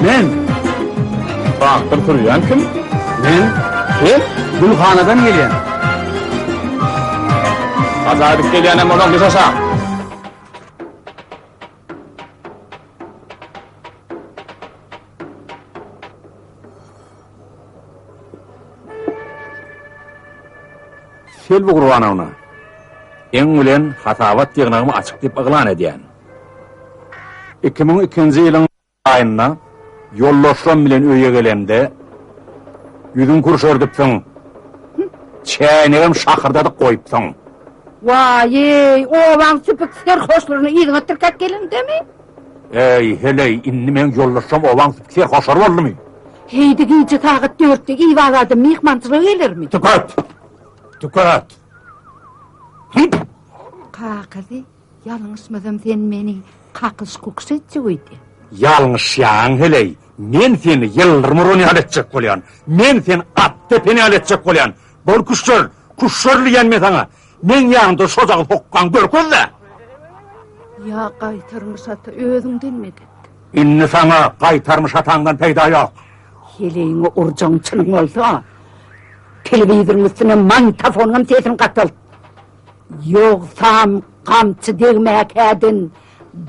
Men. Baktır turyan kim? Men. Kim? Gulxonadan kelgan. Azadlik kelganem ondan kısasa. Selbi gurbana ona. En bilen hatavat diýenigimi açyk diýip yglan edýän. 2002-nji ýylyň aýynda ýollaşan bilen öýe gelemde ýüzüň kurşördüpsiň. Çäýnegim şahyrdadyk goýupsyň. Vay, oğlan süpükler hoşlarını iyiliğe tırkak gelindi mi? Ey, heley, inni men ýollaşam owaň süpükler hoşar boldymy? Heydi giyce tağıt dörtte ivaladım mihmancılığı gelir mi? Tükat! Kakıdı, yalnızmadım sen meni kakız kuksetçi uydu. Yalnız ýaň heley, men seni ýyldyrmyr aletjek bolýan, men seni at tepeni aletjek bolýan. Bol kuşlar diýenme saňa. Men ýanynda şojagy hokkan görkezde. Ya qaytarmış ata özüňden mi dedi? Inni saňa gaýtarmış ataňdan peýda ýok. Heleğini urjaňçynyň bolsa, telewizorun üstüne mantafonun sesini katal. Yoksam kamçı degmek edin,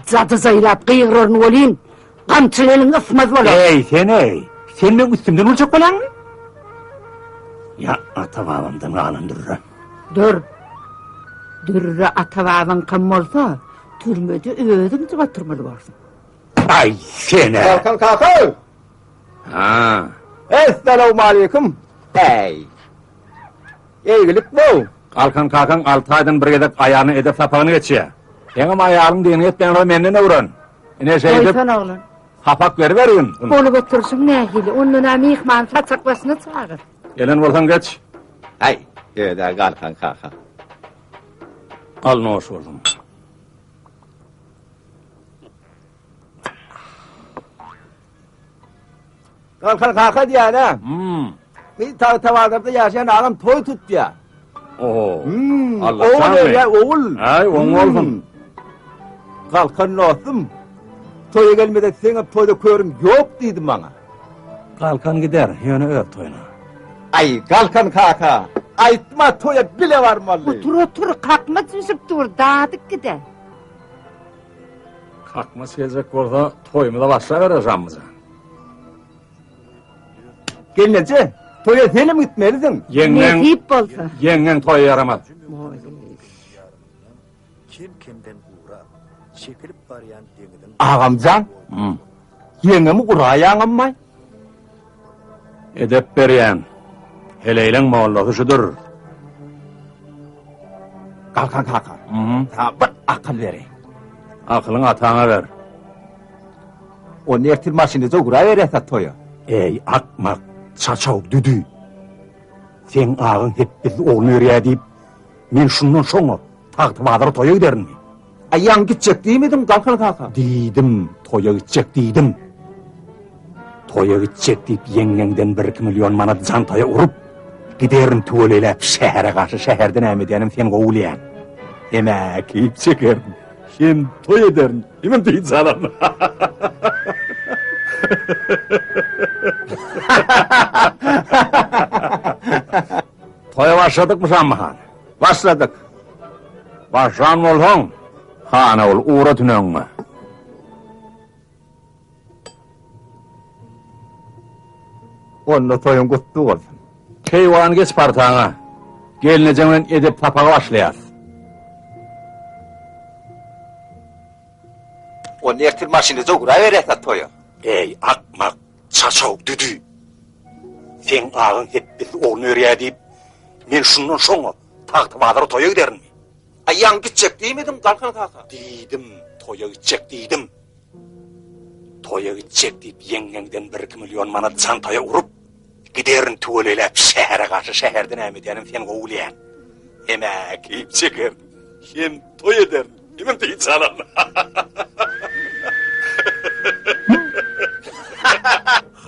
zadı zaylap gıyırırın olin, kamçıların ısmaz olur. Ey, sen men üstümden uljak bolan? Ya atababamdan alındırra. Dürre atababın kim olsa, türmede özün çıgatırmalı varsın. Ay seni! Kalkan kalkan! Ha. Esselamu aleyküm! Hey! Eygilik bu! Kalkan 6 aýdan bir gedek aýagyny edep sapagyny geçýär. Eňem aýagyň diňini etmän menden öwren. Ine şeýdip Oysan oğlan, hapak berberin. olup otursun nähili, onuna mihman saçaklasını çağır. Gelen bolsan geç. Hey! Eder kalkan kalkan. Al noş boldum. Kalkan kalkan diýene. Bir tawazarda ýaşaýan agam toy tutýar. Oho. Allah Oğul canım. ya oğul. Ay, oğul olsun. Kalkan nosum. Toya gelmede seni toyda körüm yok diýdim bana. Kalkan gider, ýöne öp toyuna. Ay kalkan kaka. Aytma toya bile varmaly. Otur, kalkma düşüp dur, dağıdık gider. Kalkma gelecek bolsa toyumu da başla vereceğimize. Gelnece. Toya selim gitmelisin. Ne deyip bolsa? Yengen toy yaramaz. Kim kimden uğrap, çekilip barayan deňiň Agamcan. Yengemi uraýaňam may? Edep berýän. Heleyleň mollagy şudur. Kalkan kaka. Ta bir akıl vereyim. Akylyň ataňa ber. O nertil maşyny uraýarsa toya. Ey akmak, çaçaw düdü. Sen agyň hep biz oğluny ýerýär men şundan soňa tagty badary toya gidermi? Ayyan gitjek diýmedin kalkan kaka. Diýdim, toya gitjek diýdim. Toya gitjek diýip ýengengden 1-2 milyon manat jantaya urup, giderin töwelelep şähere garşy şäherden ämedýänim sen gowulýan. Emek ip çekerim. Sen toy ederin. Hemen diýip salam. Toya başladykmy şammahan? Başladık. Başlan bolsaň, hana ol uğra tüneňme. Onunla toyun kutlu olsun. Keywan geç partaňa. Gelnejeňden edep tapaga başlaýar. O nertil maşyny uraýarsa toya. Ey akmak, çaçaw düdü. Sen agyň hep biz oğluny ýerýär diýip, men şundan soňa tagty badary toya gidermi? Ayyan gitjek diýmedin kalkan kaka. Diýdim, toya gitjek diýdim. Toya gitjek diýip ýengengden 1-2 milyon manat jantaya urup, giderin töwelelep şähere garşy şäherden ämedýänim sen gowulýan. Emek ip çeker. Sen toy eder. Hemen diýip salam.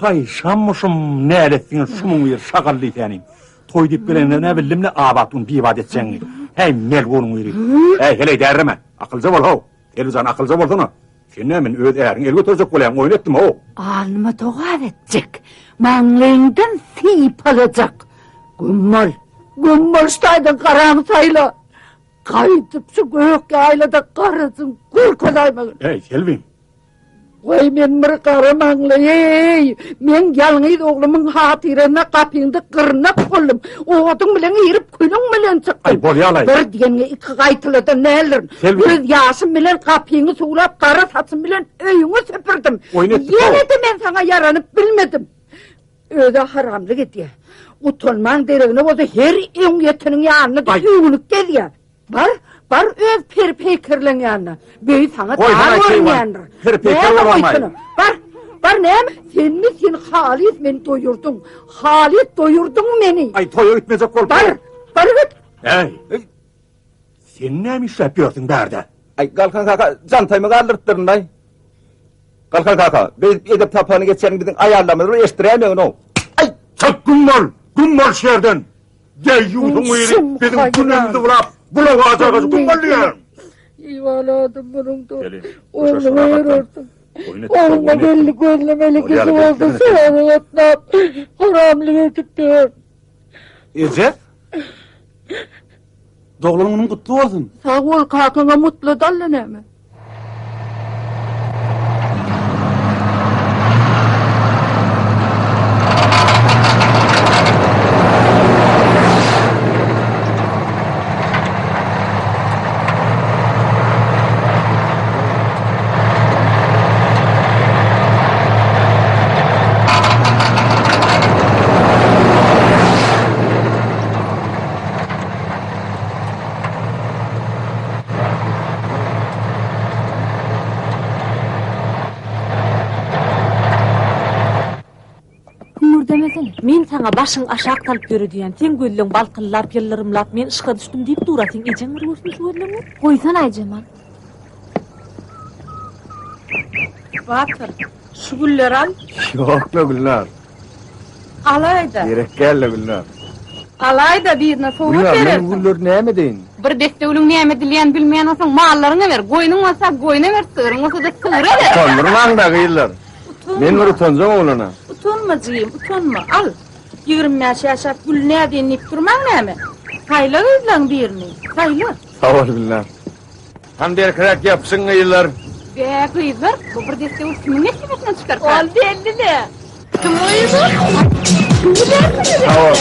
Hay şammışım näletsin şumuň ýer şagally tänim. Toy diýip gelende ne bildim ne abatun biwat etseň. Hey mel bolun ýeri. Hey hele derreme. Akylja bol ho. Elizan akylja bolsana. Sen men öz äriň el götürecek bolýan oýun etdim ho. Alma toğar edecek, manlığından siyip alacak. Gummol ştaydın karam sayla. Kaydıp şu gök yaylada karısın, kul kolayma. Hey Selvin. Oy men bir qaramaňly. Men ýalňyz oglumun hatyrına gapyňdy gyrnap boldum. Oğdun bilen ýerip külüň bilen çykdym. Ay, bolýalay. Bir diýenге iki gaýtylada näler? Öz ýaşym bilen gapyňy suwlap, gara saçym bilen öýüňe sepirdim. Ýene de men saňa ýaranyp bilmedim. Öde haramlyk etdi. Utanman deregine bolsa her öň ýetiniň ýanyna düýünlük gelýär. Bar öz perpekirleň ýanyna. Beý saňa taýýandyr. Perpekir bolmay. Bar näme? Sen halis men doýurdun. Halis doýurdun meni. Ay, toýa gitmejek bolup. Bar git. Ey! Sen näme işläp ýördüň bärde? Ay, Galkan kaka, jantaýmy galdyrtdyryn ay. Galkan kaka, biz edip tapany geçen biziň aýarlamyny eşdirämeň o. Ay, çak gummol şerden. Gel ýuwdyň ýeri, bizim günümizdi bulap, bulaga ajaga gummolýar. Ýywaladım munuň da. Gelin, Oğlum ýererdim. Oyun et, Oğlum oyun et. belli gözlemeli Oyun et, kişi oyun oldu. et. Seni yatnap. Haramlık edip diyor. Ece? Doğlumunun kutlu olsun. Sağ ol kakına mutlu dallan hemen. Men sana başyň aşak talyp berýän, sen gözleň balkyllar, ýyllyrymlap, men ışga düşdüm diýip durasyň. Ejeň bir görsün şöýlemi? Goýsana Aýjamal. Batır. Şu güller al. Ýokla Gülnar. Alayda. Gerek gelle Gülnar. Alayda birine soňa Gülnar, men berersin. güller näme deýin? Bir deste ölüň näme dilýän bilmeýän olsaň mallaryňa ber. Goýnuň bolsa goýna ber, sygyryň bolsa da sygyra ber. Tonurmaň da gyllar. Men bir utanjam oglana. Utanmajyym, utanma. Al. 20 ýaşap gül näde diýip durmaň näme? Saýla gözleň birini. Saýla. Sağ ol Gülnar. Han derkerek yapsın gyllar. Be kıyızlar, bu bir deste ulkimin ne sebepine çıkar? Ol belli de. Kim oydu? Kim dersiniz? Sağ ol.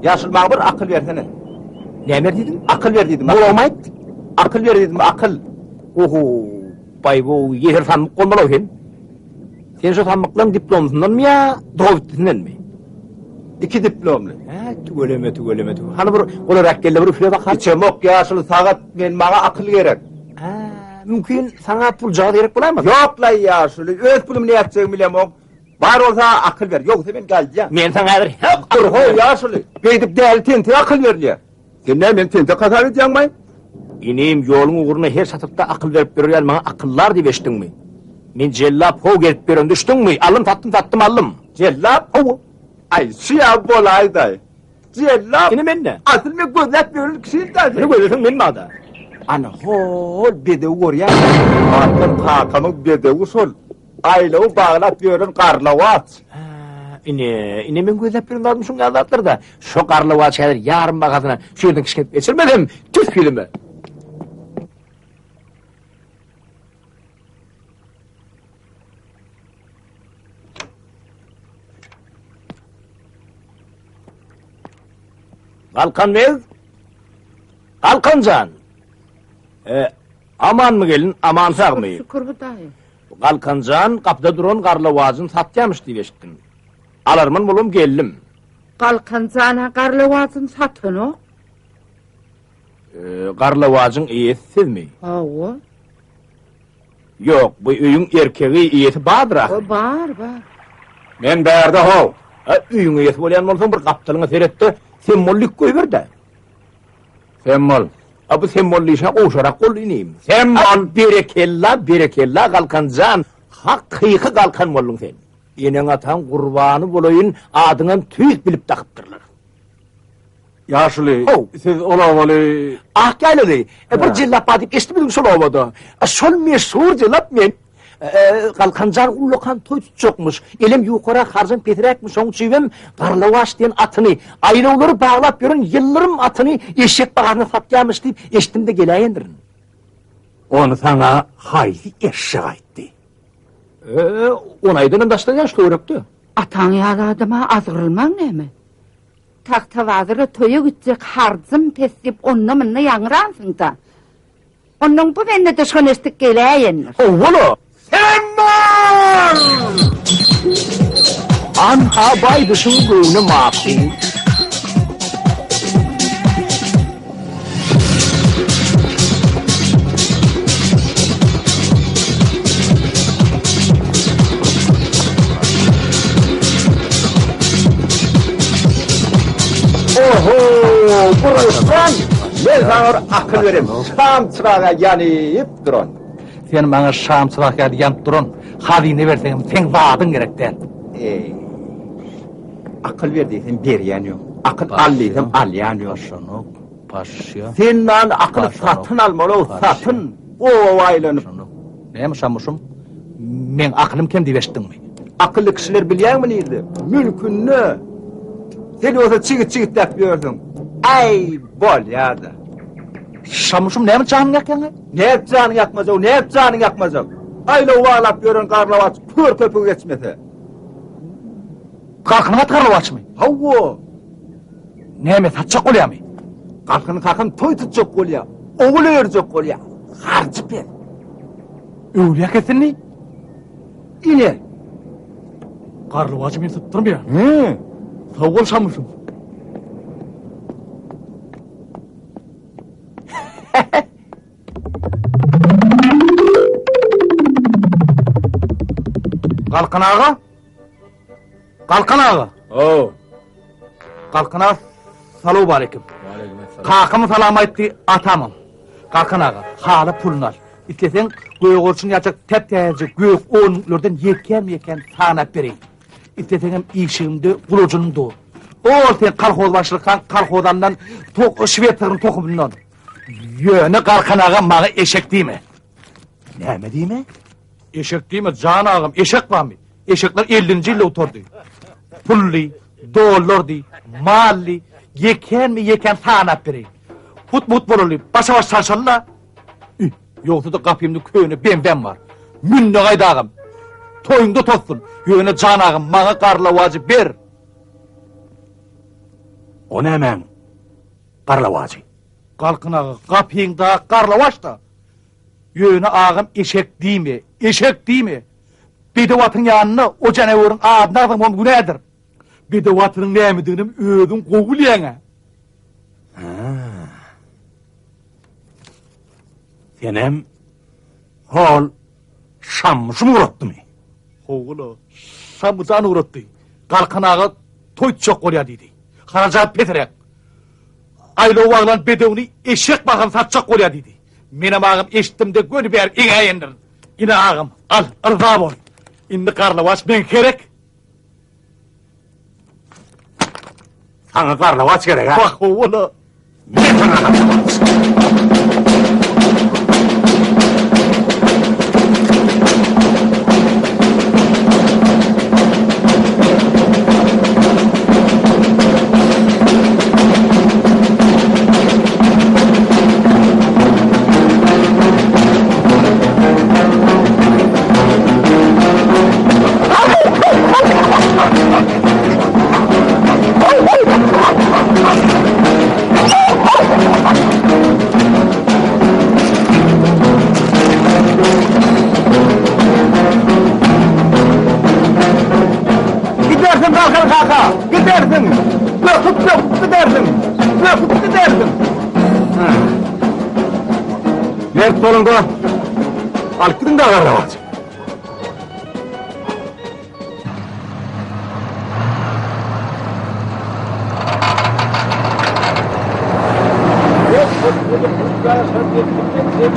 Yaşıl mağa bir akıl versene. Näme diýdim? Akıl ver dedim. Bolamayt. Akıl ver dedim, akıl. Oho, bay bu ýeher sanmyk bolmaly ekan. Sen şu sanmyklaryň diplomsundan mı ya, dowitdinden mi? 2 diplomly. Ha, tügeleme. Hani bir olarak gelle bir üfle bakar. İçemok yaşıl sagat men mağa akıl gerek. Ha, mümkin sana pul jagy gerek bolarmy? Yok la yaşıl, öz pulum ne yapacağım bilemok. Var olsa akıl ver, yoksa ben galyjam. Men sana häzir Dur ho yaşıl, beýdip däl tente akıl berýär. Sen ne men tente kasap edýäňmi? Inim ýoluň uğruna her satypda akıl berip berýär maňa akyllar diýip eşitdiňmi? Men jellap ho gelip berende düşdiňmi? Alym tattım alym. Jellap ho. Ay şia bolaydy. Jellap. Ine men ne? Asyl men gözläp berýän kişi Ne görüyorsun men mada? Ana hol bedew gorýar. Artyn takamyň bedew sol. Aylaw baglap berýän garlawaç. Ine men gözläp berýän adam şuňa azatlarda. Şo garlawaç häzir ýarym bagasyna şu ýerden kişket geçirmedim. Tüs filmi. Balkanmez? Balkancan. Aman mı gelin, aman sağmı? Şükür Hudaýa. Balkancan kapıda duran garlawazyn satýarmyş diýip eşitdim. Alarmyn bolum geldim. Kalkancana garlawazyn satyno. Garlawazyň iýesi sizmi? Hawa. Yok, bu öýüň erkegi iýesi bardyrak. O bar. Men bärde ho. Öýüň iýesi bolýan bolsaň bir kaptalyňa seretdi, sen mollik goýberdi. Sen mol. Abi sen molluysan oşarak kollayayım. Sen mol berekella kalkancan. Hakkıyıkı kalkan mollun sen. Enen atan kurbanı bolayın adından tüyük bilip takıptırlar. Yaşlı, siz olavalı... Ah geldi. Bir cillap adip estimedin sol olmadı. Sol meşhur cillap men. Kalkancar ullukan toy tutacakmış. Elim yukarı harcın petirekmiş. Onun çivim Karlavaş diyen atını. Ayrıları bağlap görün yıllarım atını eşek bağırını satyamış deyip eştimde geleyindirin. Onu sana hayli eşek aytti. Onaydının daştan yaş doğruptu. Atan yaradıma azgırılman ne mi? Tahtavazırı toya gidecek harcım tesip onunla mınla yanıransın da. Onun bu bende dışkın estik geleyindir. Oğlu! Semmar! Anha baydışın göğünü mafi. Oho, burası ben sana akıl vereyim. Şam çırağa yanıp durun. Sen bana şam çırak geldi yanıp durun. Hazine versen sen vaadın gerekten. Akıl verdiysen beriyen yok. Akıl allıydın alyan yok. Paşya. Senin akıl satın almalı, satın. O aylanıp. Neymiş amuşum? Men aklım kendi veştin mi? Akıllı kişiler biliyor mu neydi? Mülkünü. Sen olsa çigit yapıyorsun. Ay bol ya da. Şamuşum neymiş canın yakan? Ne yapacağını yakmaz o, ne yapacağını yakmaz o. Ayla uvalap görün karlavaç, pür köpük geçmese. Kalkın at Karlavaç mı? Havvo. Neymiş satacak oluyor mu? Kalkın toy tutacak ol ya. Oğul örecek ol ya. Harcı ben. Öyle kesin mi? İne. Karlavaç'ı beni tutturmuyor. Hı. Sağ ol Şamuşum. Kalkın ağa. Kalkın ağa. Oo. Kalkın ağa. Salamu aleyküm. Kalkımı salam etti atamam. Kalkın ağa. Hala pulunlar. İstesen göğe olsun yapacak tepteyecek göğe oğullardan yeken sana vereyim. İstesem işimde kulucunun doğu. O sen kalkoz başlıktan kalkozandan şivetlerin tokumundan. Yöne kalkan ağam bana eşek değil mi? Ne mi değil mi? Eşek değil mi? Can ağam eşek var mı? Eşekler 50. yılda oturdu. Pulli, dolardı, malli, yeken sana vereyim. Mut bolulu, başa baş sarşanla. Yoksa da kapımda köyüne ben var. Münne gayda ağam. Toyunda tozsun. Yöne can ağam bana Karlavacı ver. O ne hemen? Karlavacı. Kalkın ağa, kapıyında Karlavaç da. Yöne ağam eşek değil mi? Eşek değil mi? Bedevatın yanına o canavarın adını adamım bu nedir? Bedevatının ne emediğini ödün kovul yana. Senem hol Şamuş'um uğrattı mı? Oğlu, Şam'ızan uğrattı. Kalkın ağa toy çok oluyor dedi. Haracat peterek. Ayla oğlan bedevini eşek bakın satacak oluyor dedi. Benim ağam eşittimde gönü ber iğe yendirin. Yine ağam al rıza bol. İndi Karlavaç ben gerek. Sana Karlavaç gerek ha? Bak oğlu. Ne sana Karlavaç? Gidersin kalkın kaka, gidersin. Bırakıp gidersin. Bırakıp gidersin. Ver solunda. Al gidin de Karlavaç. Bir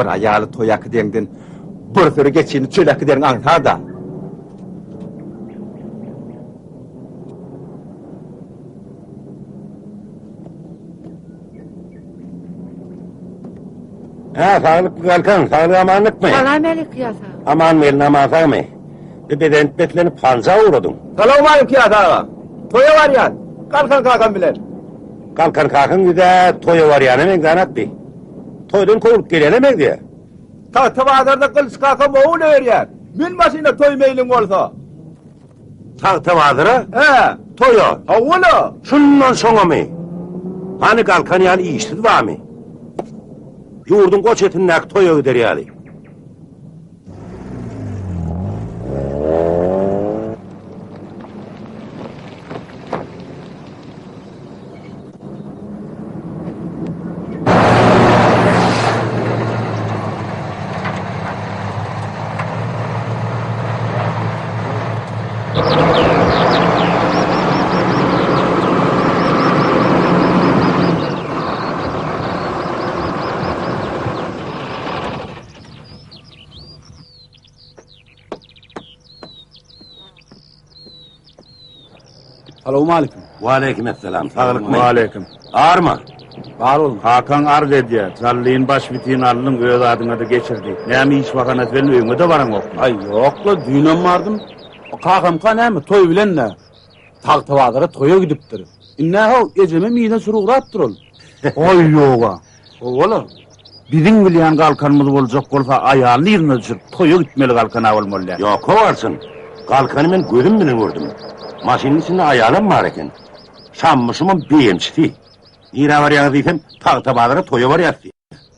ayalı toyak dengden bir sürü geçini çölak derin antada. Sağlık kalkan, sağlık amanlık mı? Salam aleyküm. Aman mı eline amazak mı? Bir beden betlenip panza uğradın. Salam aleyküm ya dağa. Toya var ya. Kalkan kalkan bilen. Kalkan kalkan bir de toyu var yani mekzanattı. Toydan kovup gelenemek diye. Tavazarda kılıç kalkan oğul öğren. Min başına toy meylin olsa. Tavazıra? He. Toyu. Oğulu. Şundan sonra mı? Hani kalkan yani işsiz var mı? Yurdun koç etinden toyu öder yani. Selamun aleyküm. Aleykümselam. Sağlık mı? Aleyküm. Ağırma. Var olun. Hakan ar dedi. Zalliğin baş bitiğini alın öz adına da geçirdi. Neymi iş vakanat verin öğüne de varan yok. Ay yok la düğüne vardım. Kakam kan neymi toy bilen ne? Tak tavadara toya gidiptir. Ne hal eceme mide sürü uğrattır ol. Oy yoga. Oğlum. Bizim bilen kalkanımız olacak olsa ayağını yerine düşürüp toya gitmeli kalkana olmalı. Yok o varsın. Kalkanı ben gözüm bile vurdum. Maşinin içinde ayağım var eken. Şammışımın beyemçisi. Yine var ya diysem tahta bağlara toyu var ya.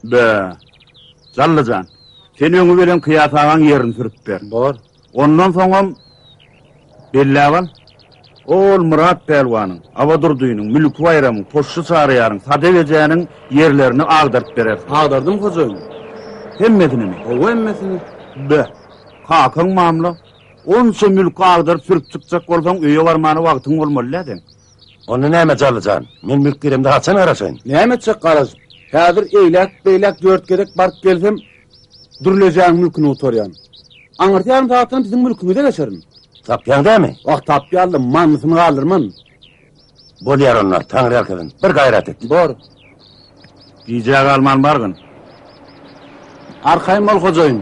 Be. Zallıcan. Sen öňü bilen kıyatağın yerini sürüp ber. Doğru. Ondan sonra belli aval. Ol Murat Pelvan'ın, Avadur Duyu'nun, Mülk Bayram'ın, Poşçu Sarıyar'ın, Sadevece'nin yerlerini ağdırıp verer. Ağdardın kocuğum. Hemmedini mi? O emmesini. Be. Hakan mamla. Onca mülk ağdırıp sürüp çıkacak olsan öye varmanı vaktin olmalı edin. Onu ne emet alıcan? Men mülk giremde hatsan arasın. Ne emetsek karazım? Hazır eylek, beylek, dört gerek bark gelsem durulacağın mülkünü oturuyan. Anırtayarım tahtını bizim mülkümüze geçerim. Tapyan değil mi? Bak tapyalım, manlısını kaldırman. Bol yer onlar, Tanrı arkadan. Bir gayret et. Doğru. Diyeceği alman bargın. Arkayım ol kocuğum.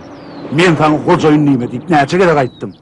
Men sana kocayn nime deyip näçe kere gaýtdym.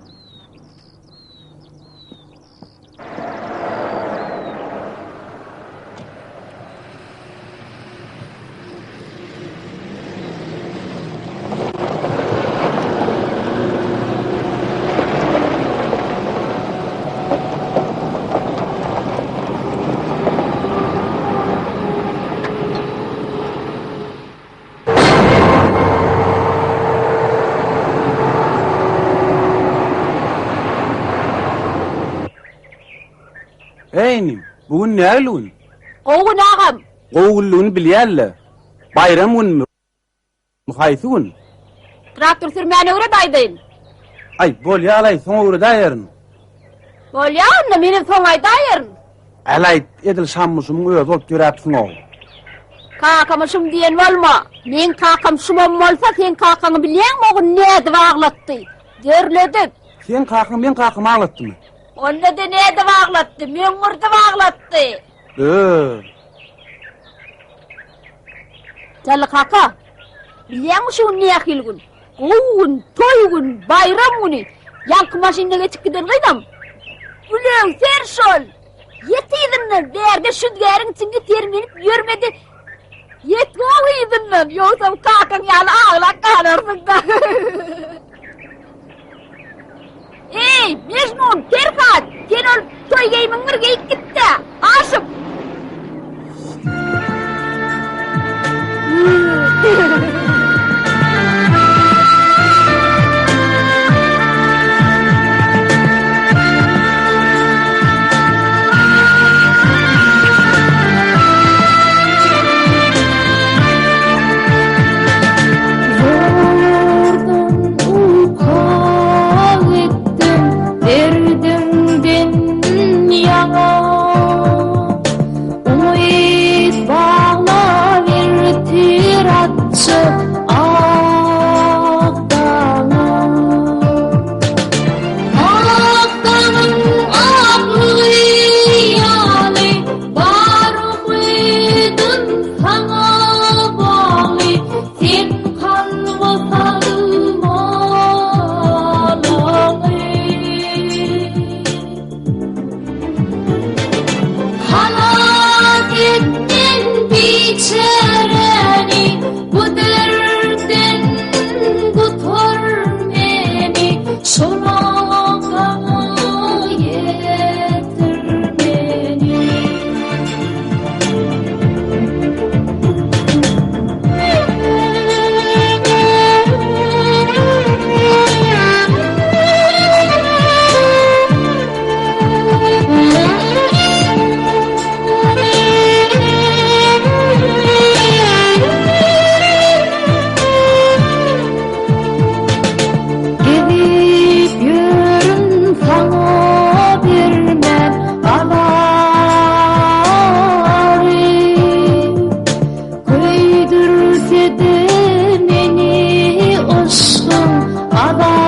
Eynim, bugün ne aylıgın? Oğun ağam. Oğulluğunu bilýärle. Bayram günü. Muhaysi gün. Traktör sürmeyene uğra daydayın. Ay, bol yalay, son uğru dayarın. Bol ya onunla benim son ay dayarın. Alay, edil şammusum öz olup görapsın oğul. Kakamışım diyen olma. Men kakam şumam olsa sen kakanı bilyen mi oğun ne edip ağlattı? Görledik. Sen kakım, ben kakımı ağlattı mı? Onda da ne edip ağlattı? Men vurdum ağlattı. Çalı kaka. Bilyen mi şu ne yakilgün? Oğun, toygun, bayram günü. Yankı maşinine geçip gider kıydam. Ulan serşol. Yetiydin derde şu yerin çünkü terminip görmedi. Yetmeyiydin lan. Yoksa kakan yalı ağlak kanarsın da. Ey Mecnun, Terkat. Sen ol toy geymin geyip gitti. Aşıp. içereni, bu dertten tutar beni, şolağa getir beni. Gidip yürün sana vermem aları, köydürse de beni aşkın adamı.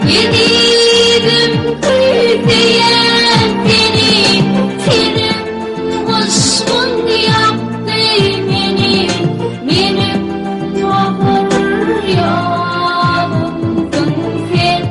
Yedim kıydiyen seni, senin aşkın yaptı beni, benim ahır yanımdın sen.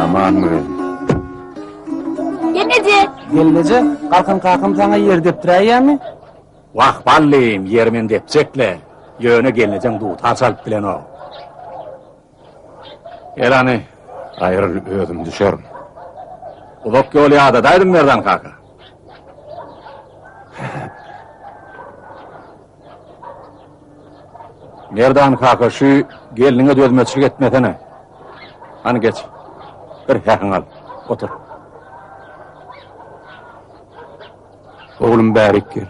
Aman mı? Gelmece. Gelmece, kalkın sana yer dep duray mi? Vah balliyim yermen depcekle. Yöne gelineceksin duğut alıp bilen o. Gel hani. Ayrıl ödüm düşerim. Ulak yolu yağdadaydın Merdan kaka. Merdan kaka şu gelinine dözmetçilik etmesene. Hani geç. Bir yakın al. Otur. Oğlum bärik gel.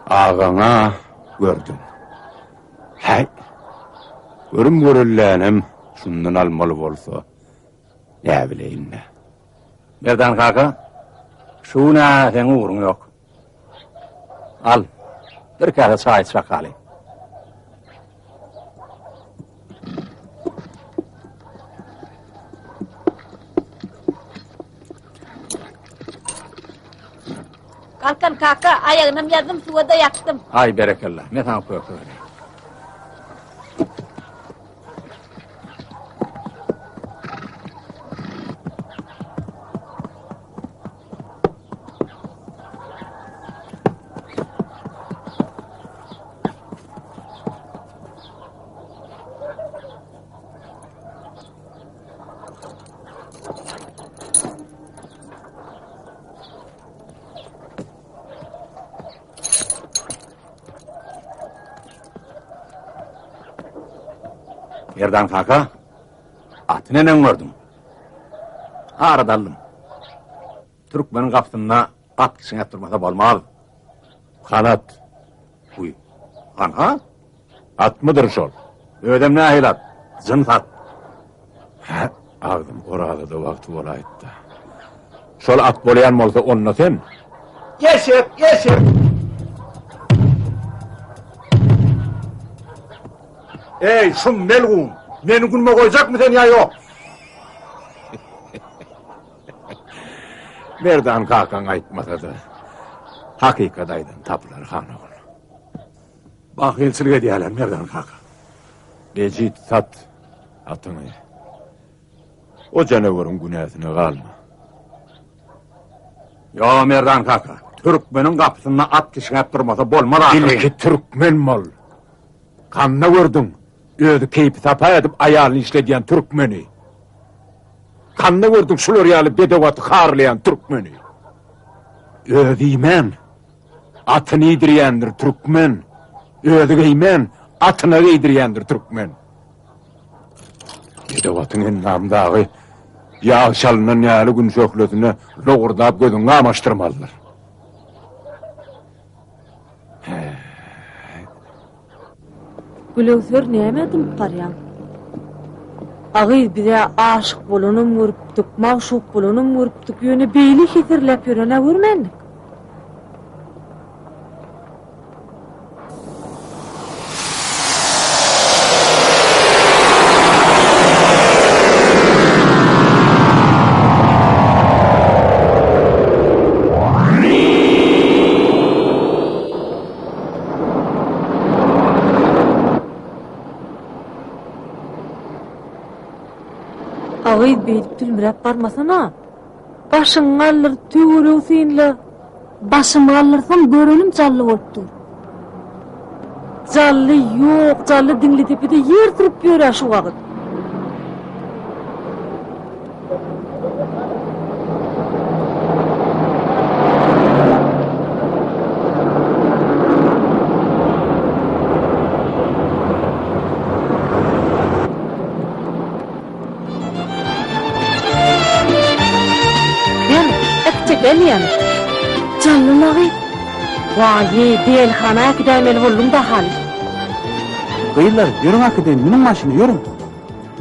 Ağana gördüm. Hay. Görüm görüllänim şundan almalı bolsa. Ne bileyim ne. Merdan kaka. Şuna sen uğrun yok. Al. Bir kere çay iç bakalım. Kalkan kaka, ayağını yazdım, suya da yaktım. Ay berekallah. Ne tamam koyuyor öyle. Yerdan kaka, atı nenen gördüm. Ağrıdalım. Türkmenin kaptığına at kişin ettirmasa bolmaz. Kanat. Uy, kanat? At mıdır şol? Ödem ne ahilat? Zın at. Ha, ağdım orada da vakti olaydı da. Şol at bolayan olsa onunla sen? Geçip. Ey şu melgum, beni gülme koyacak mı sen ya yok? Merdan kakan aytmasa da, hakikadaydın tapılar han oğlu. Bak elçilik ediyorlar Merdan kaka. Becit sat atını. O canavarın günahına kalma. Ya Merdan kaka, Türkmenin kapısına at kişin ettirmasa bolmaz akıllı. İlki Türkmen mal. Kanna gördün. Ödü keypi tapa edip ayarını işlediyen Türkmeni. Kanna gördün Floryalı bedevatı harlayan Türkmeni. Ödiymen. Atını idiriyendir Türkmen. Ödügeymen. Atına giydiryendir Türkmen. Gedevatın en namdağı yağ şalının yağlı gün söklötüne loğurdap gözünü amaştırmalılar. Gülöwser nämedim qaryan? Agy bize aşyk bolanym görüpdik, magşuk bolanym görüpdik, ýöne beýli hitirläp ýörene görmendik. Agy beýip tülmürep barmasana. Başyň alır, töwerew senle. Başymy alyrsam görenim jally bolupdy. Jally ýok, jally diňli tepede ýer turup ýörer şu wagt. Geliyen. Canlı Agy. Vaye, delhana akademiyeli boldum da hal. Kıyılar, yürün akademinin maşını, yürün.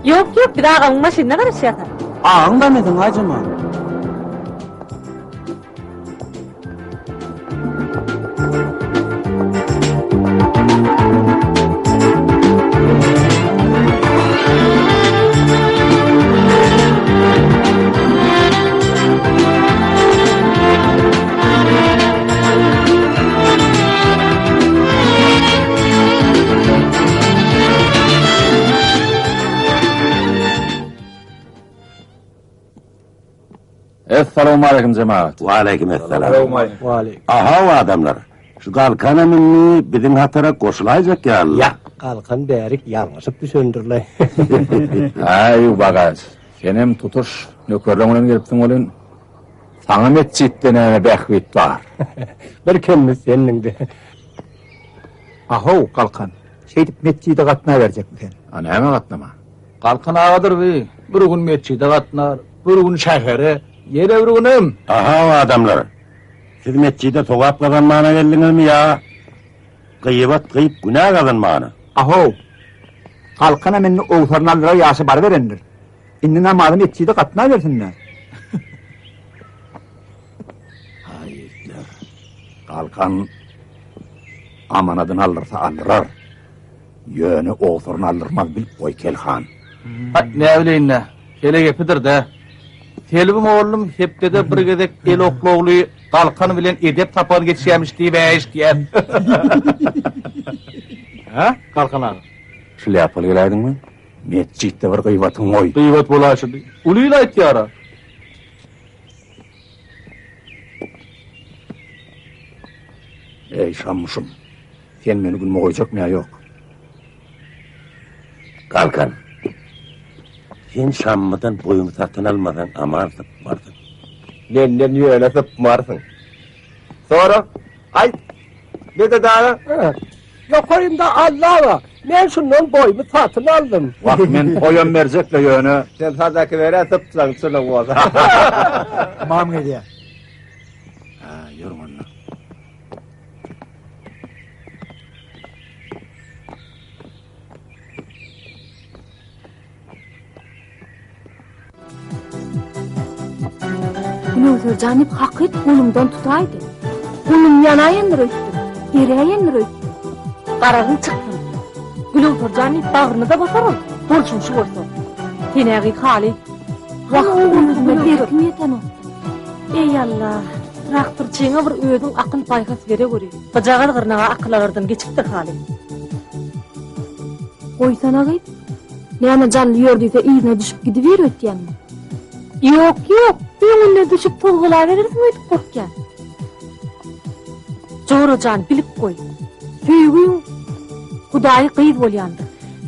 Yok, bir daha ağın maşinine karışıyata. Ağın da medin acıma. Esselamu aleyküm cemaat. Wa aleykümselam. Valik. Aha o adamlar. Şu kalkan eminni bizim hatara koşulayacak ya Allah. Ya, kalkan bärik ýalňyşyp düşendirler. Ay bagaj. Senem tutuş nökerleňden gelipdiň bolan. Saňa mesjitde näme bähwit bar. Bir kelme seninde. Aho kalkan. Şeydip metçide gatna berjekmiň. Ana näme gatnama? Kalkan agadır bi. Bir gün metçide gatnar, bir gün şähere. Yere bir günüm. Aha o adamlar. Siz mescide togap kazanmana geldiňiz mi ya? Gıybat kıyıp günah kazanmana. Aho. Kalkana menni oğtarnallara yaşı bar verendir. Indi namazın etçiydi katına versinler. Hayırlar. Kalkan amanadın alırsa aldırar. Yönü oğtarını aldırmaz bil koy kelhan. Ne öleyin ne? Hele gepidir de. Telbim oğlum hepde de bir gezek el okloğluyu kalkanı bilen edep tapan geçiyemiş diye beğiş diye. Ha? Kalkan ağa. Şöyle yapılı gelaydın mı? Mescitte bir gıybatın oy. Gıybat bulaşırdı. Uluyla et yara. Ey şammışım. Sen beni gülme koyacak mı ya yok? Kalkan. Sen şammıdan boyunu satın almadan amarsın vardın. Nenden yöne sıpmarsın. Sonra, ay, ne de daha? Yokarım da Allah'a. Ben şundan boyumu satın aldım. Bak men koyun verecekle yönü. Sen sadaki vere sıpsan şuna bu olsa. Mam ediyor. Ha, yorum onunla. Gülöwser janyp hakyt golumdan tutaýdy. Golum ýanaýandyr öýtdi. Gereýändir öýtdi. Qaragyn çykdy. Gülöwser janyp bagyny da basaryl. Bolşun şu bolsa. Tenägi hali. Wagt golumda derkim ýeten. Ey Allah. Traktorçyňa bir özüň akyl paýhas bere göri. Bajagal gyrnaga akyllardan geçipdir hali. Goýsan agyt. Näme jally ýördiýse iýine düşüp gidiber öýtýänmi? Yok, öňüne düşüp tolgula verirsin öýtüp gorkýan. Jorajan bilip koy. Süýgüň Hudaý gyýz bolýandyr.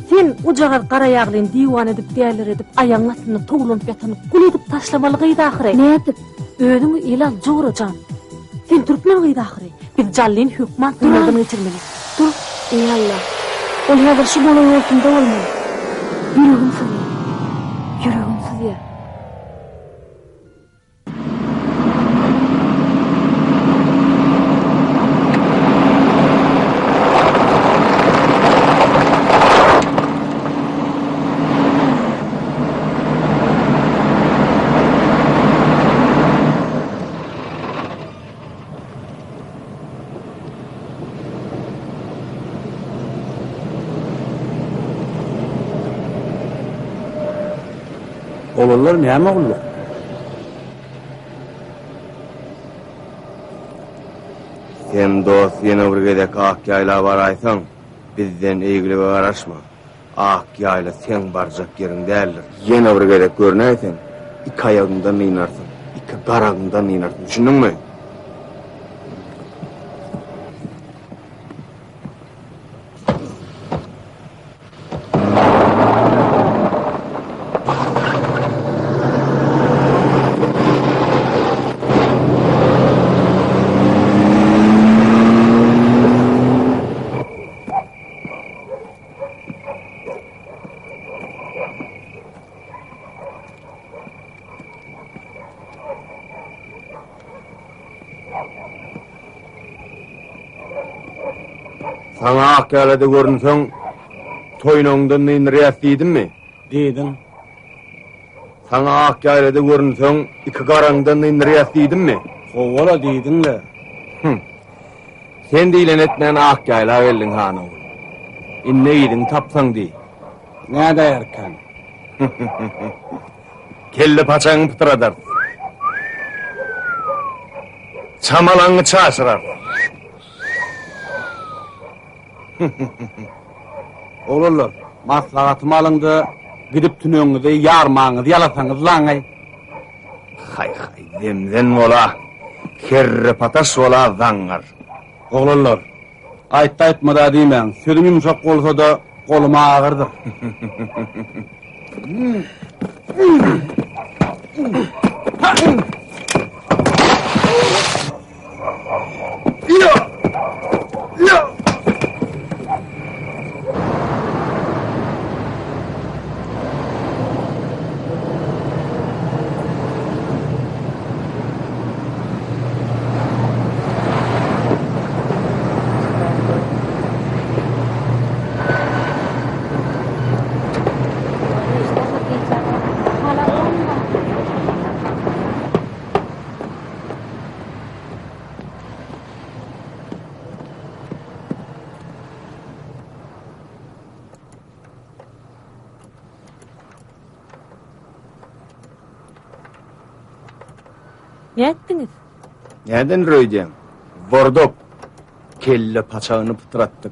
Sen ujagar qara ýaglyn diwan edip däler edip aýaňasyny tuglup ýatanyp gül edip taşlamaly gyýdy ahyry. Ne edip? Özüňi ilal Jorajan. Sen durupmen gıydı ahire. Biz jallyn hükmat dünyadan geçirmeli. Dur. Ey Allah. Ol hazır şu bolan ortunda olmalı. Yüreğim sızıyor. Yüreğim sızıyor. Oğullar näme gullar? Sen dost yine bir gedek ak yayla baraysan, bizden eýgili garaşma. Ak yayla sen barjak yerin däldir. Yine bir gedek görnäýsen, iki ayagyndan ýynarsın, iki garagyndan ýynarsın. Düşündiňmi? Sana ak yaylada görünsen, toyunongdan ýynyrýas diýdimmi? Diýdim. Sana ak yaylada görünsen, iki garagyndan ýynyrýas diýdimmi? Howala diýdiňler. Sen diýlen etmän ak yayla geldin hana. Inne ýydyň tapsaň diýi. Näde erken? Kelle paçaňy pytyradar. Çamalaňy çaşyrar. Oğullar, maslahatymy alyndy, gidip tünöňizi ýarmaňyzy ýalasaňyz laňy. Hay, demden bola. Kerre pataş bola zaňar. Oğullar, aýtma da diýmän, sözüm ýumşak bolsa da goluma agyrdyr. Ne ettiniz? Näden röýdäň? Vurduk. Kelle paçagyny pytyratdyk.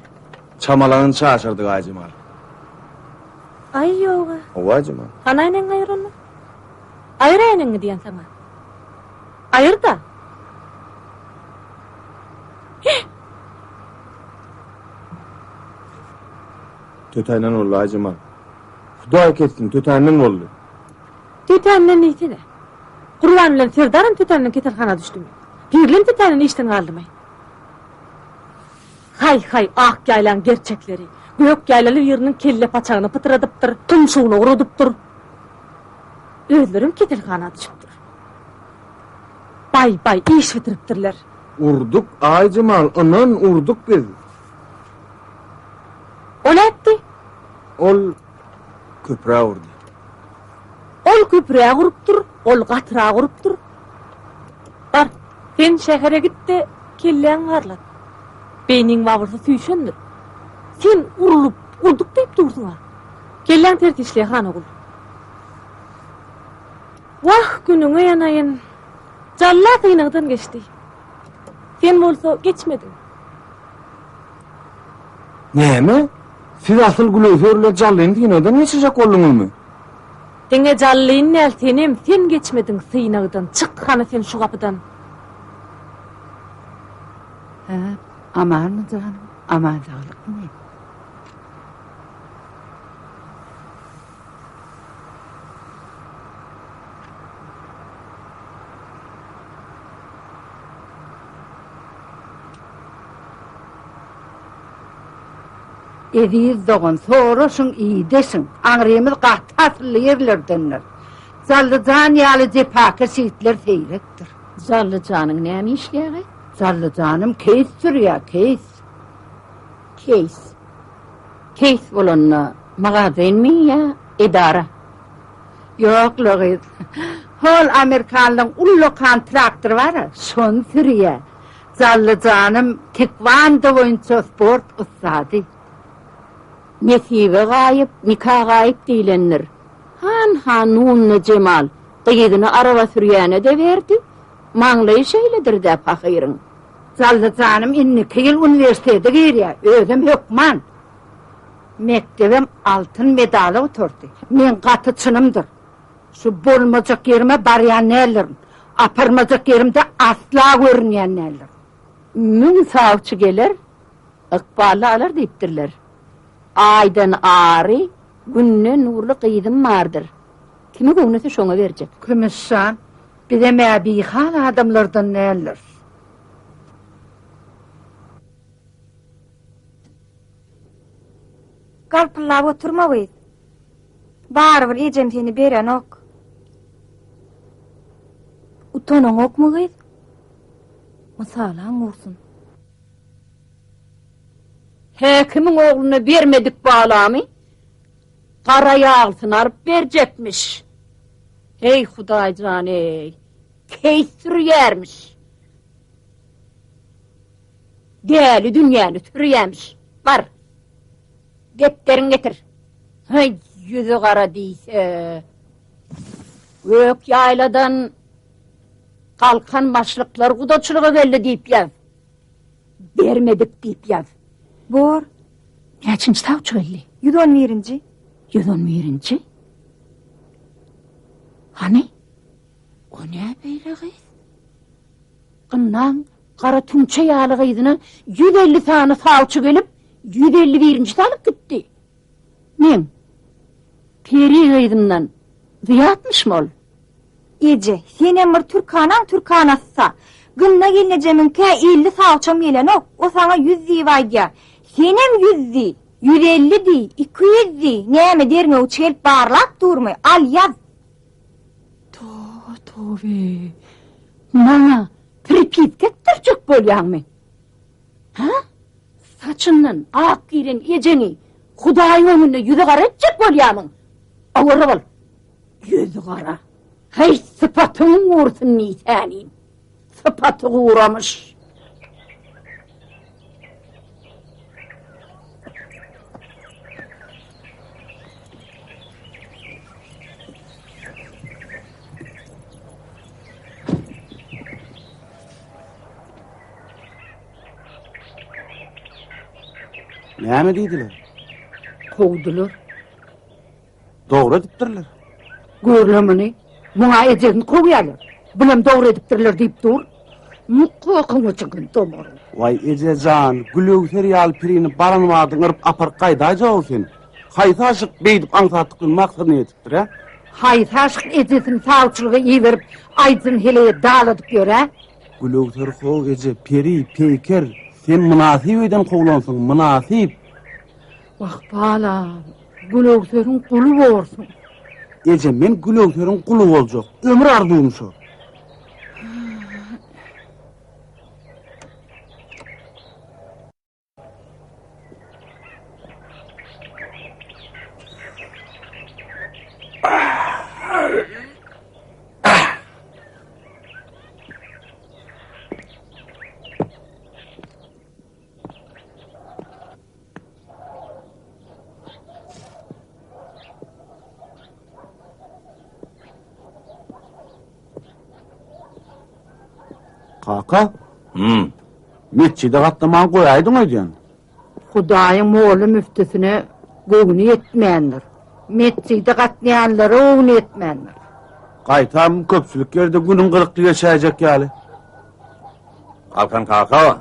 Çamalagyny çaşyrdyk Aýjymal. Ay yoga. Aýjymal. Hanaýnyň aýrylma. Aýraýanyň diýen sana. Aýır da. Tötänen boldy Aýjymal. Hudaý ketsin, tötänen boldy. Tütänden neytine? Kurban bilen Serdarın tütänden ketelhana düşdüm. Birlim tütänen işten galdymay. Hay, ak yaylan gerçekleri. Gök yaylalı yerinin kelle paçağını pıtıradıptır, tumşuğunu uruduptur. Özlerim ketelhana düşüptür. Bay, iş bitiriptirler. Urduk Aýjymal, anan urduk biz. O ne etti? Ol köprä urdy. Ol köprüye kuruptur, ol gatıra kuruptur. Bar, sen şehre git de kellen garlat. Beynin babırsa süýşendir. Sen urulup, urduk deyip dursun ha. Kellen tertişliye han oğul. Vah günüňe ýanaýyn. Jalla kynagdan geçdi. Sen bolsa geçmedin. Näme? Siz asıl glöförle jallyň diýneden geçecek bolduňyzmy? Denge jallyn näl senem, sen geçmedin syynagdan. Çık hana sen şu kapıdan. Aman canım, aman sağlık mı? Ediz doğan soğuruşun iyi desin. Anriyemiz qahtaslı yerlerdenler. Zallıcan yalı cepaka şehitler seyrektir. Zallıcanın näme işleýär? Zallıcanım keys sürüyor, keys. Keys bolanna magazin mi ya idara? Yok loğuz. Hol Amerikanlığın ullokan traktör var ya, şon sürüyor. Zallıcanım tekvando boyunca sport ustadı. Nesibe gaýyp, nikah gaýyp diýlenler. Hanunna Cemal gyýdyny araba sürýäne de berdi. Maňlaý şeýledir de pahyryň. Zallıcanım inniki ýyl üniversitede girýär, özüm hökman. Mektebim altın medaly oturdy. Men gaty çynymdyr. Şu bolmajak yerime barýan nälerim, aparmajak yerimde asla görünýän nälerim. Müň savçy geler, ykbaly alar diýipdirler. Aydan ary, günne nurly gyýdym bardyr. Kimi göwnüse şoňa berjek. Kümüşşan, bir de mäbi hal adamlardan näler. Galpyllap oturma güýz. Barbyr ejem seni beren ok. Utanaň okmy güýz? Mysalaň ursun. Häkimiň ogluny bermedik balamy. Qara ýağlsyn aryp berjekmiş. Hey Hudaýjan ey. Keýs sürýärmiş. Däli dünýäni sürýärmiş. Bar. Getlerin getir. Hay yüzü qara diýse. Gök ýayladan kalkan başlıklar gudaçylyga geldi diýip ýaz. Bermedik diýip ýaz. Bor. Näçinçi tawçy geldi? 111-nji. 111-nji? Hani? O ne beýle gyz? Gynnan qara tünçe ýaly gyzyna 150 sany tawçy gelip 151-nji salyp gitdi. Men peri gyzymdan ziýatmyşmy ol? Ece, sen emir Türkanassa. Gynna gelecemin ke 50 sawçam gelen ok. O sana 100 diýär. Sen hem 100 di, 150 di, 200 di. Näme derine uçelip barlap durmy. Al ýaz. Tobe. Mana pripit kettirjek bolýarmy? Ha? Saçından ak giren ejeni Hudaýyň öňünde ýüze gara etjek bolýarmyň. Awara bol. Ýüze gara. Hey sıpatyň ursun nitänin. Sıpaty uğramış. Näme diýdiler? Kovdular. Dogry diýipdirler. Görlemini, muňa ejegini kowyarlar. Bilem dogry edipdirler diýip dur. Muqoqyň üçin tomar. Vay ejejan, gülöwser ýaly pirini baranmadyň ırıp apar gaýdaýjak sen. Haýsa aşyk beýdip aňsatdykyň maksadyny etipdir ha? Haýsa aşyk ejesini sawçylyga iýerip, aýdyn hele daladyp ýöre. Gülöwser how eje peri, peýker, sen münasip eden kowlansyň, münasip. Wah bala, gülöwseriň kulu bolsun. Eje men gülöwseriň kulu boljak, ömür arzuwym şo. Kaka? Metçide gatlaman koyaydın ödyen. Hudaýyň moğlu müftüsine göğünü yetmeýändir. Metçide gatlaýanlara göğünü yetmeýändir. Qaytam köpçülük yerde günün kırıklı geçecek ýaly. Kalkan kaka.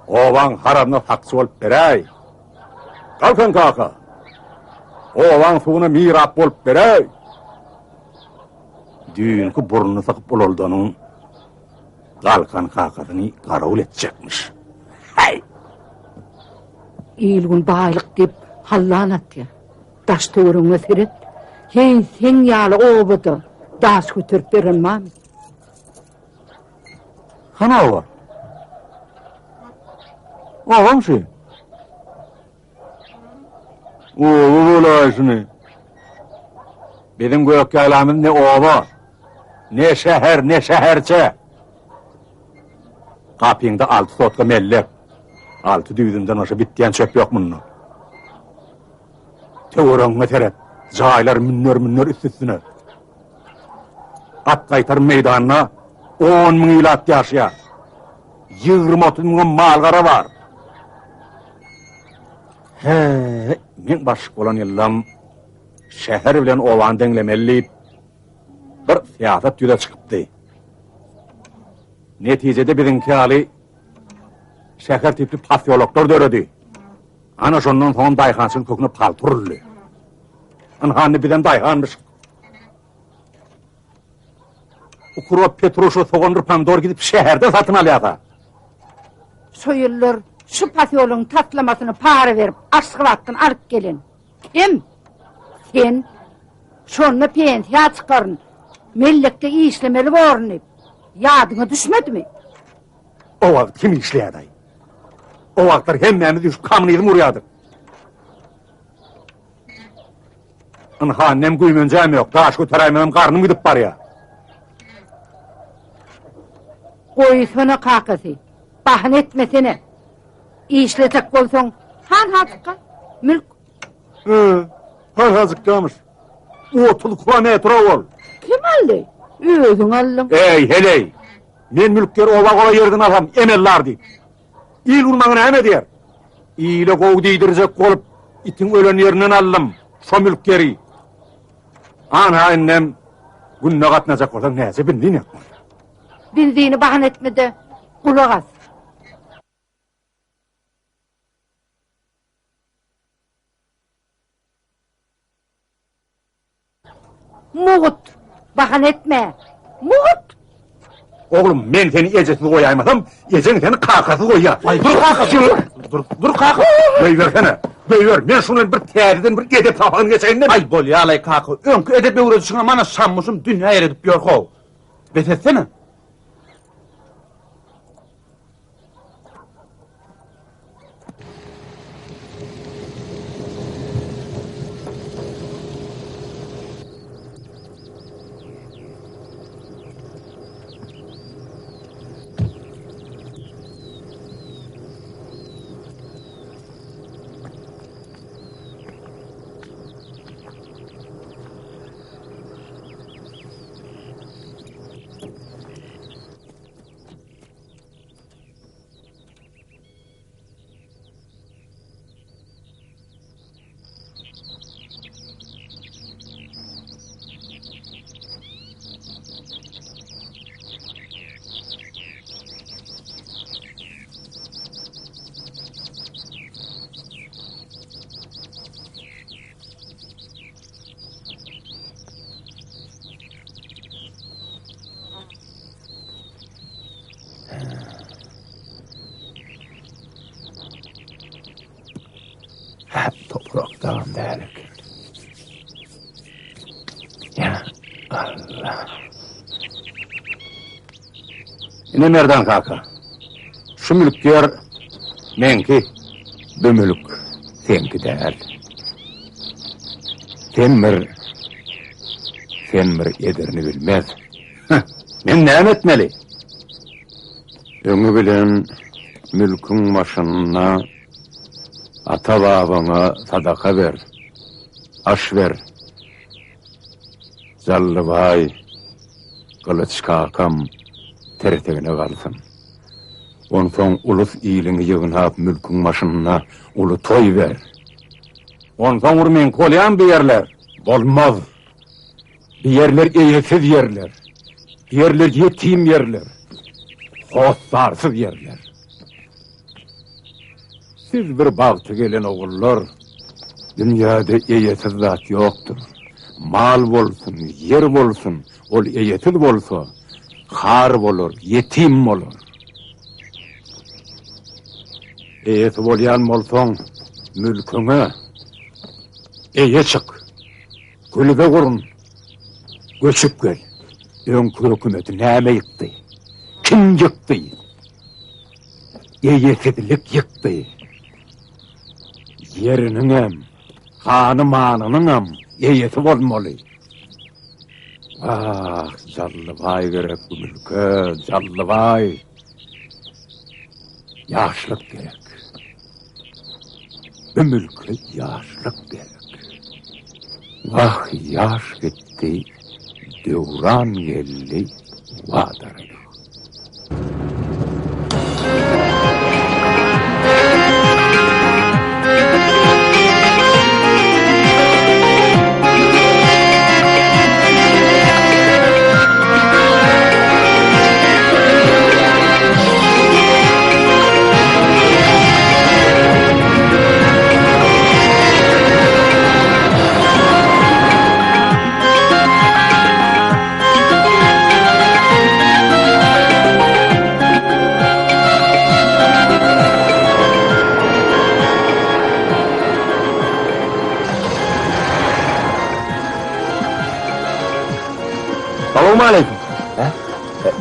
Ovan haramna faksı olup berey. Kalkan kaka. Ovan suğuna mirap olup berey. Düğünkü burnunu sakıp ololdanın Kalkan kakasını karavul edecekmiş. Hay! İlgun baylık dip hallan atya. Daş töwerüňe seret. Sen ýaly obada daş götürüp berilmam. Hana var. Ağam şey. Oğulaysını. Bizim gök yaylamız ne ova, ne şehir, ne şehirçe. Kapıyında 6 sotka mellep. 6 düğüdünden aşağı bittiyen çöp yok bunun. Teoran meteret. Caylar minör üstüne. At kaytar meydanına 10.000 ilat yaşaya. 20-30 milyon malgara var. He, men başyk bolan ýyllam şäher bilen owan deňlemelli bir siýasat ýüze çykypdy. Netijede biziňki ýaly şäher tipli pasiýologlar döredi. Ana şondan soň daýhançyň köküne palturly. Anhany bilen daýhanmyş. Ukurop Petruşo soğandır pomidor gidip şehirde satın alýar. Soyullar şu pasiýoluň tatlamasyny para berip aşgywattyn alyp gelin. Kim? Sen şonu pensiýa çykaryn. Mellekde işlemeli borny. Ýadyňa düşmedimi? O wagt kim işleýär? O wagtlar hemmemiz üç kamynyzm urýardyk. Anhanem güýmenjäm ýok, daş göteräýmem garnym gidip barýar. Goýsana kakasy. Bahane etmesene. İşletek bolsoň, han haçka, mülk. Han hazıklamış. 30 kilometre ol. Kim aldy? Özüň aldym. Ey heley. Men mülkleri ola yerden alam, emellardy. İl urmagyna näme diýer? İle gow diýdirjek bolup, itin ölen ýerinden aldım. Şo mülkleri. Ana ennem günne gatnajak bolsa näse bindin? Bindiğini bahane etmede kulak as. Muğut, bahane etme. Muğut. Oğlum men seni ejesini koyaýmasam, ejeň seni kakasy koýar. Dur kakasy. Dur kakasy. Beýbersene. Beýber, men şunu bir täzeden bir edep tapanyny geçeýin. Ay bolýaly kakasy. Öňkü edep öwrediňe mana şammışym dünýä eredip ýörkow. Betetsene. Topraktan delik. Ya Allah. Ine merdan kaka. Şu mülkler menki. Bu mülk senki däl. Senmir ederini bilmez. Men näme etmeli? Öňü bilen mülkün başyna ata babaňa sadaka ber. Aş ber. Zallybay, Kılıç kakam tertegine galsın. Onsoň ulus ýylyny ýygnap mülkün başyna uly toý ber. Onsoň urmen kolýan beýerler. Bolmaz. Bir yerler eýesiz yerler. Yerler yetim yerler. Hostarsız yerler. Siz bir bagty gelen ogullar, dünýäde eýesiz zat ýokdur. Mal bolsun, yer bolsun, ol eýesiz bolsa, har bolur, yetim bolur. Eýesi bolýan bolsaň, Mülküne eye çık. Kulübe kurun. Göçüp gel. Önkü hükümeti näme yıktı? Kim yıktı? Eyetidilik yıktı. Yerinin hem, kanı manının hem eyeti olmalı. Ah, Callıbay gerek bu mülke, Callıbay. Yaşlık gerek. Bu mülke yaşlık gerek. Vah yaş gitti, devran geldi, vadarı. Selamünaleyküm.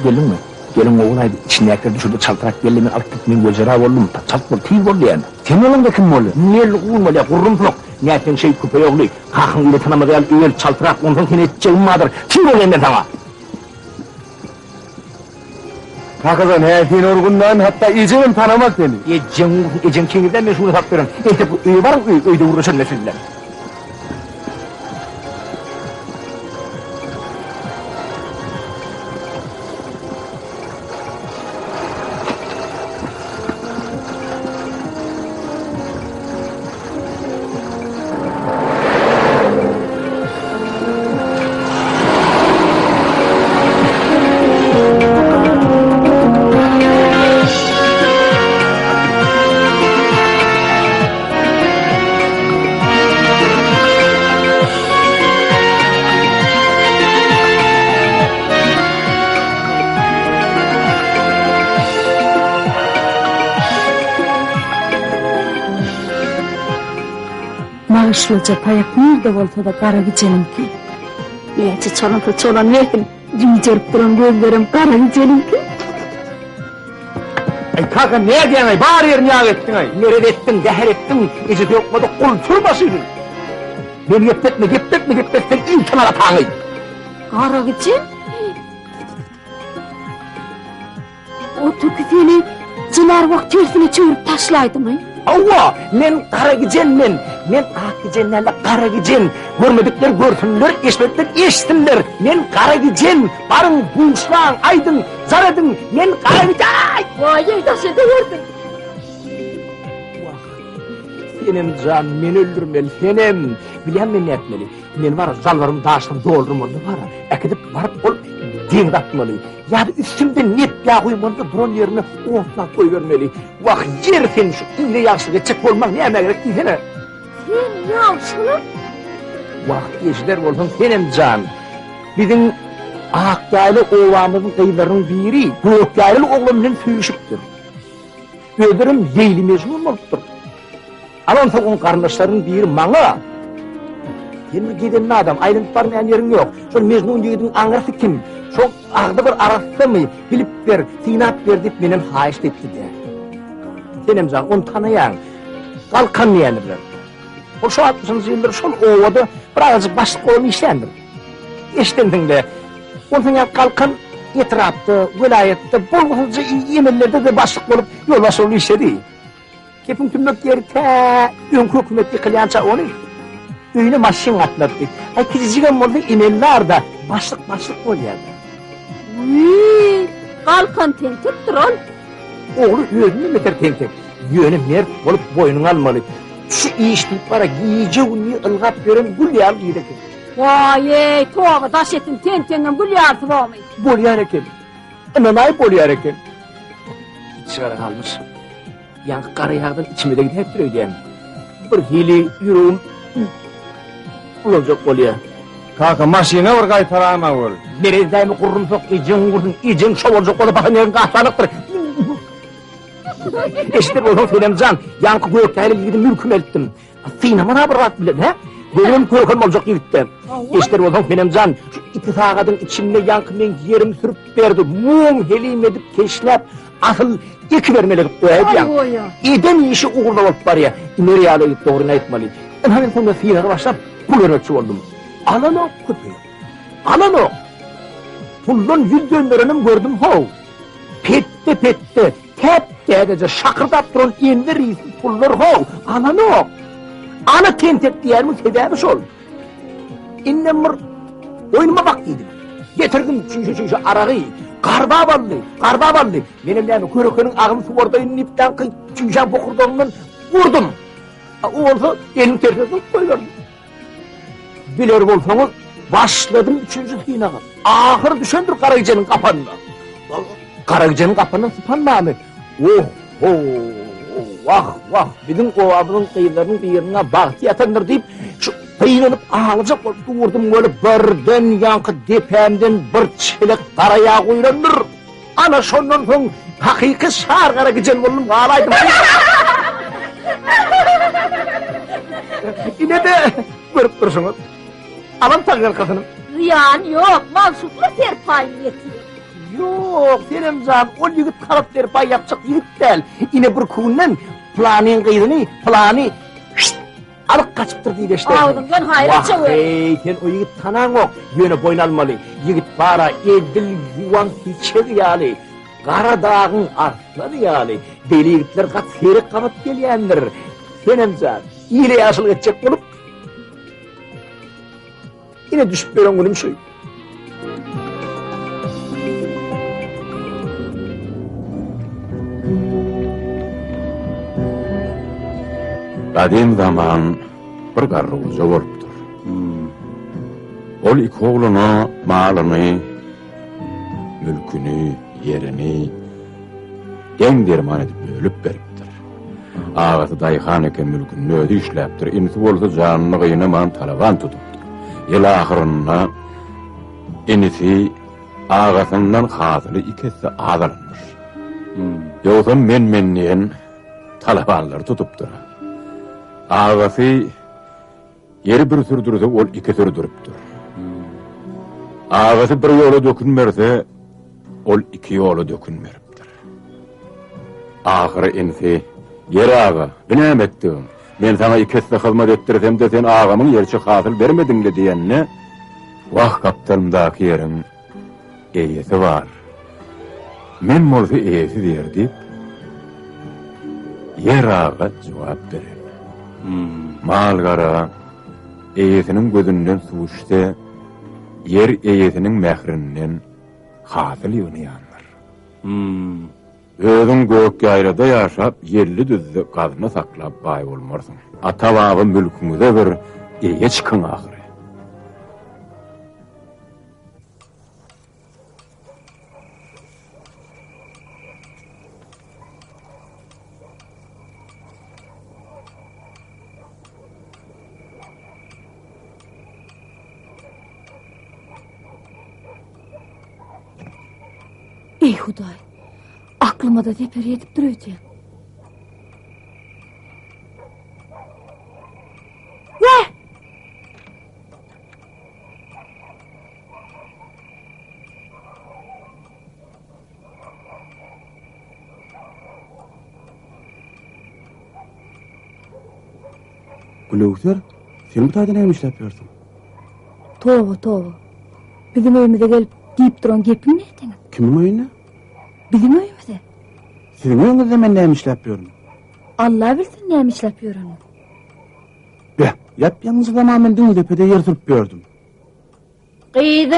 Gelin mi? Gelin oğulaydı. İçindeyekler düşürdü çaltarak gelini alıp gitmeyin gözera oğlum. Çaltma tiyip oldu yani. Kim oğlum da kim oğlu? Niyerli kuğulma ya kurrum fulok. Niyetten şey küpe yoğlu. Kalkın ile tanımadı ya öyle çaltarak ondan seni edeceğim madır. Kim oğlu enden sana? Hakikaten herifin orgundan hatta ecenim tanımak seni. Ecen kengirden ben şunu hak veririm. İşte bu öy var mı? Öyde uğraşan nesiller. Bağışlıca payak nerede olsa da kara giceninki. Niyeti çalıntı çolan nekin, cimcerip duran gözlerim kara giceninki. Ay kaka ne diyen ay, bari yerini yağ ettin ay. Nerede ettin, deher ettin, ecidi yokmadı, kultur basıydın. Beni geptetme, sen imkan alatan ay. Kara gicen? O tüküfeni cinar vakt tersine çığırıp taşlaydım ay. Avva, men kara gicen men ak gicenlerle kara gicen. Görmedikler görsünler, eşmedikler eşsinler. Men kara gicen, barın buğuşlan, aydın, zar edin, men kara gicen. Vay taş ediverdin. Senem can, men öldürmeli, senem. Bilen men ne etmeli? Men var, zalvarım dağıştım, doğrurum oldu var. Ekidip varıp ol, den atmalı. Ya da üstümde net yağ koymalı, duran yerine ortadan koyvermeli. Vah, yer sen şu iğne yağışlığa çek olmak ne emeğe gerek diyene. Sen yağışlı? Vah, eşler olsun senem can. Bizim Akkaylı ovamızın kıyılarının biri, Gökkaylı oğlumla tüyüşüptür. Ödürüm Leyli Mecnun oluptur. Alansa onun kardeşlerin biri Manga. Yeni gidenin adam, ayrıntı varmayan yerin yok. Şöyle Mecnun yiğidin anırsı kim? Çok ağda bir arası mı? Bilip ver, sinat ver deyip benim haişt etti der. Senem can, onu tanıyan, kalkan niyenirler. O şu 60. yıldır şol ovada birazcık başlık olun işlendir. İşlendin de, ondan ya kalkan etrafta, vilayette, bolğulca emirlerde de başlık olup yolbaşı olu işledi. Kepin tümlük yeri önkü hükümet yıkılayanca onu öyüne maşin atlattı. Ay kizicigen oldu emirler de başlık oluyordu. Kalkan tentektir ol. Oğlu yönünü meter tentek. Yönü mert olup boynunu almalı. Şu işlik para giyici ünlü ılgap gören gül yağlı giydeki. Vay tuğağı daş ettin tentengin gül yartı olmayı. Bol yareken. Ananay bol yareken. Sigara kalmış. Yankı kara yağdan içime de gidip hep öyle. Bir hili yüreğim olacak oluyor. Kaka maşine var kaytarağına var. Nerezdeyimi kurrum sok, icin vurdun, icin şov olacak olup bakın yerin kahtanıktır. Eşitler olan Fenemcan, yankı gökteyle yigidin mülküm elttim. Sinema ne rahat bilen, he? Benim korkum olacak yigittim. Eşitler olan Fenemcan, şu ittifakadın içinde yankı men yerim sürüp berdi. Muğum helim edip keşlep, asıl iki vermelik koyacağım. Eden işi uğurla olup var ya, nereye alayıp doğruna etmeliyim. Ben hemen sonunda sinema başlayıp pul örnekçi oldum. Alan o köpeği, alan o. Pullun yüz dönlerini gördüm hov. Pette, tep dedece şakırdap duran enver iyisi pullar hov. Alan o. Ana tentek diyerim sebebi sol. İnnemir oyunuma bak dedim. Getirdim çünkü arağı. Kardaballı. Benimle körükünün ağım su orada inipten çünkü bokurduğumdan vurdum. O olsa elim tersine koyuyorum. Bilir olsanız başladım üçüncü sinağa. Ahır düşendir Karagıcan'ın kapanına. Karagıcan'ın kapanına sıpanma mı? Vah, bizim o abının kıyılarının bir yerine bahtı yatandır deyip şu kıyınlanıp ağlayacak vurdum böyle birden yankı depemden bir çelik karaya koyulandır. Ana şondan son hakiki şar Karagıcan oldum ağlaydım. Yine de görüp dursunuz. Alam takır kasını. Ziyan yok, malsuklu serpayı yetiyor. Yok, Fenemcan, o yigit kalıp terpay yapacak yigit değil. Yine bir kuğundan planın kıydını, planı alıp kaçıptır diye işte. Ağzımdan hayret çağır. Vah sen o yigit tanan yok, yöne boynalmalı. Yigit para, edil, yuvan, hiçe diyali. Kara dağın arsla diyali. Deli yigitler kat seyrek kapat geliyendir. Fenemcan, iyile yaşıl edecek olup yine düşüp veren günüm şu. Kadim zaman bir garruca bolupdur. Ol iki oğluna malını, mülkünü, yerini en derman edip bölüp beripdir. Ağası dayıhan eken mülkünü ödü işleptir. İnisi bolsa canını kıyına man talavan tutupdur. Yıl ahırına inisi ağasından hazırı ikisi ağdalanmış. Yoksa menniyen talavanları tutupdur. Ağası yeri bir sürdürse ol iki sürdürüptür. Ağası bir yola dökünmerse ol iki yola dökünmeriptir. Ahırı inisi yer ağa, binem ettim. Ben sana ikisi hizmet ettirsem de sen ağamın yerçi hasıl vermedin de diyenine vah kaptanımdaki yerin eyesi var. Men molsa eyesi der deyip yer ağa cevap verir. Malgara eyesinin gözünden su içse yer eyesinin mehrinden hasıl yığını yanır. Özün gök yaylada yaşap, yerli düzde kazını saklap bay olmarsın. Ata-babı mülkünüze bir eye çıkın ahire. Ey Huday, aklıma da teperi edip duruyor diye. Ne? Gülüksür, sen bu tayda neymiş yapıyorsun? Tova. Bizim evimize gelip deyip duran gepin ne edin? Kimin oyunu? Bizim evimize. Sizin oyunuzda ben neymiş yapıyorum? Allah bilsin neymiş yapıyor onu. Be, yap yalnız tamamen dün tepede yer sürüp gördüm. Kıydım.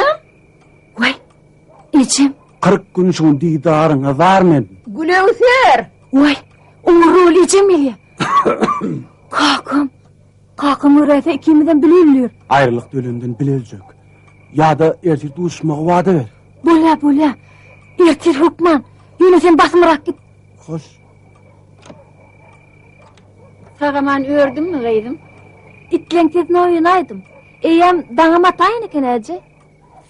Vay, içim. 40 gün şun didarına varmen. Gülümser. Vay, uğurlu içim ya. Kakım öğrete ikimizden bilirliyor. Ayrılık dölünden bilecek. Ya da ertir duşmağı vaada ver. Bola. Ertir hukman. Yine sen basmarak git. Hoş. Sağaman ördüm mü gaydım? İtlen tezine oynaydım. Eyem danama tayin eken ece.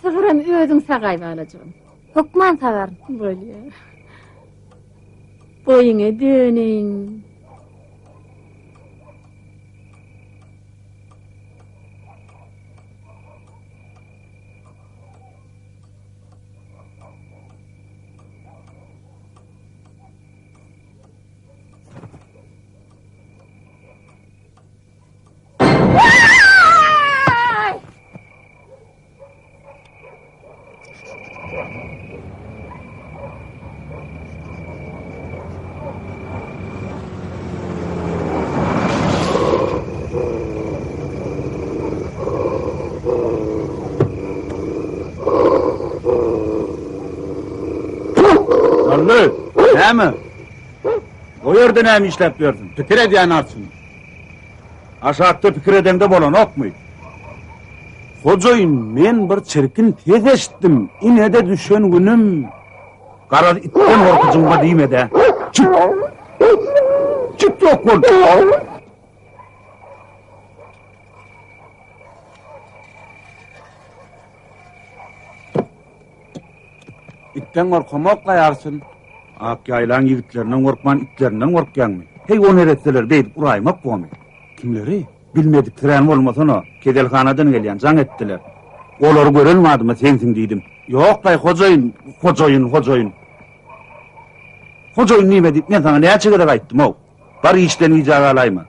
Sıfırım, ödüm sağayma alacağım. Hukman sağarım. Böyle ya. Boyuna dönün. Sallı, ne mi? O yerde ne mi işlep diyorsun? Fikir ediyen arsın. Aşağıda fikir edende bolan ok mu? Hocayın, men bir çirkin tez eşittim. İne de düşen günüm. Kara itten orkucumga deyme de. Çık! Çık yok ol! İtten korkamak kayarsın. Ak yaylan yigitlerinden korkman, itlerinden korkyan mı? Hey on eretseler deyip uraymak bu mu? Kimleri? Bilmedik tren olmasana. Kedelhanadan gelyen can ettiler. Olar görülmedi mi sensin deydim. Yok kay hocayın. Hocayın nime deyip ben sana ne açıkıda kayttım o? Bari işten icabı alayma.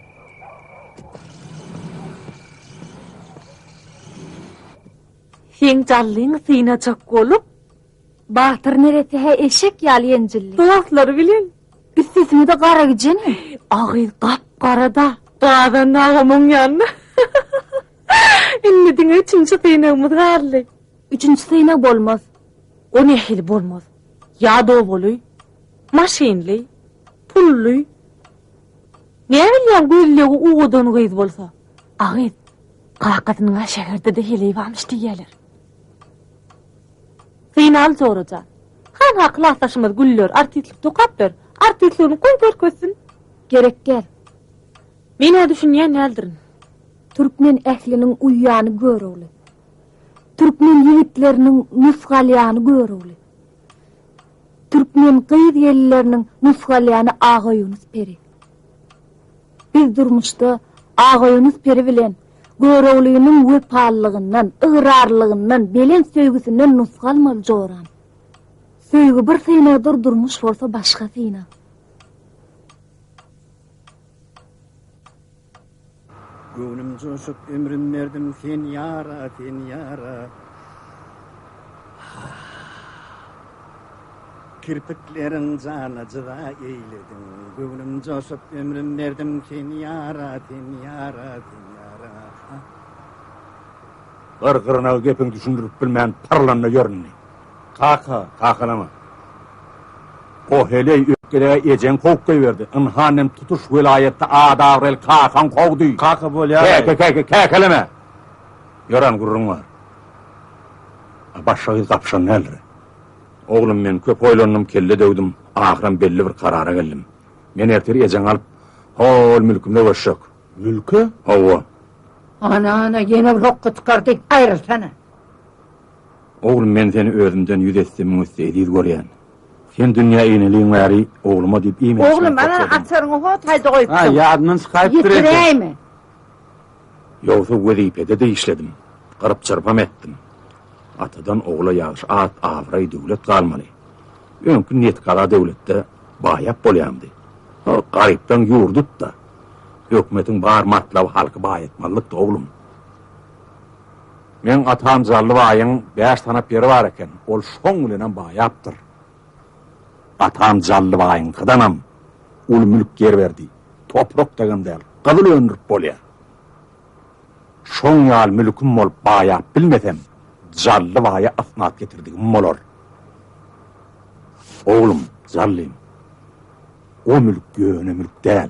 Sen callin sıyna çok olup, Bahtır nereti he eşek yalyen cilli. Dolakları bilin. Üstesini de kara güceni. Ağız kap-karada. Dağdan ağamın yanına. Ünlüdün üçüncü sıynağımız garlı. Üçüncü sıynak bolmaz. O nehil bolmaz. Ya dovuluy, maşinli, pulluy. Ne bilyen güllüğü uğudan gıyız bolsa. Ağız, kakatının şehirde de hileyi varmış diyeler. Sıynalı soraca. Han haklaşlaşımız güllür, artistlik tokaptır. Artistliğini koy görkösün. Gerek gel. Mene düşünyen neldirin? Türkmen ehlinin uyyanı göröwli. Türkmen yigitlerinin nusgalyanı göröwli. Türkmen kıyıd yerlilerinin nusgalyanı Ağa Yunus Peri. Biz durmuşda Ağa Yunus Peri bilen göröwliğinin wepallığından, ıgrarlığından, belen söýgüsünden nusgalmaly joran. Söýgü bir sıynadır durmuş bolsa başga sıyna. Gönlüm coşup ömrüm verdim sen yara, sen yara. Kirpiklerin canacıda eyledin. Gönlüm coşup ömrüm verdim sen yara, sen yara, sen yara. Gırgırına gepin düşündürüp bilmeyen parlanma görünni. Kakalama. O hele ökkele ecen kovkay verdi. Inhanem tutuş vilayette adavrel kakan kovdu. Kaka bol ya. Kakalama. Yoran gururun var. Başşağız kapşan nelri. Oğlum men köp oylanım kelle dövdüm. Ahıram belli bir karara geldim. Men erteri ecen alıp hol mülkümde başşak. Mülkü? Hava. Ana yine bir hokka çıkardık ayrılsana. Oğlum men seni özümden yüz etsem üsteydiz görýän. Sen dünya iýneligiň bäri oğluma diýip iýme. Oğlum bana atsaryňy hot hayda goýup. Ha ýadynyň Skype diredi. Yitireymi? Ýogsa wezipede de işledim. Garap çarpam etdim. Atadan oğula ýagyş at awray döwlet galmaly. Öňkü net gala döwletde baýap bolýamdy. O garypdan ýurdut da. Hökümetiň bar matlab halky baýatmalyk oğlum. Men atam zallı baýyň 5 tane peri bar eken. Ol şoň bilen baýapdyr. Atam zallı baýyň kydanam. Ul mülk yer berdi. Toprak degen däl. Gyzyl öndürüp bolýar. Şoň ýal mülküm bolup baýap bilmesem, zallı baýa asnat getirdigim bolar. Oğlum, zallym. O mülk göne mülk däl.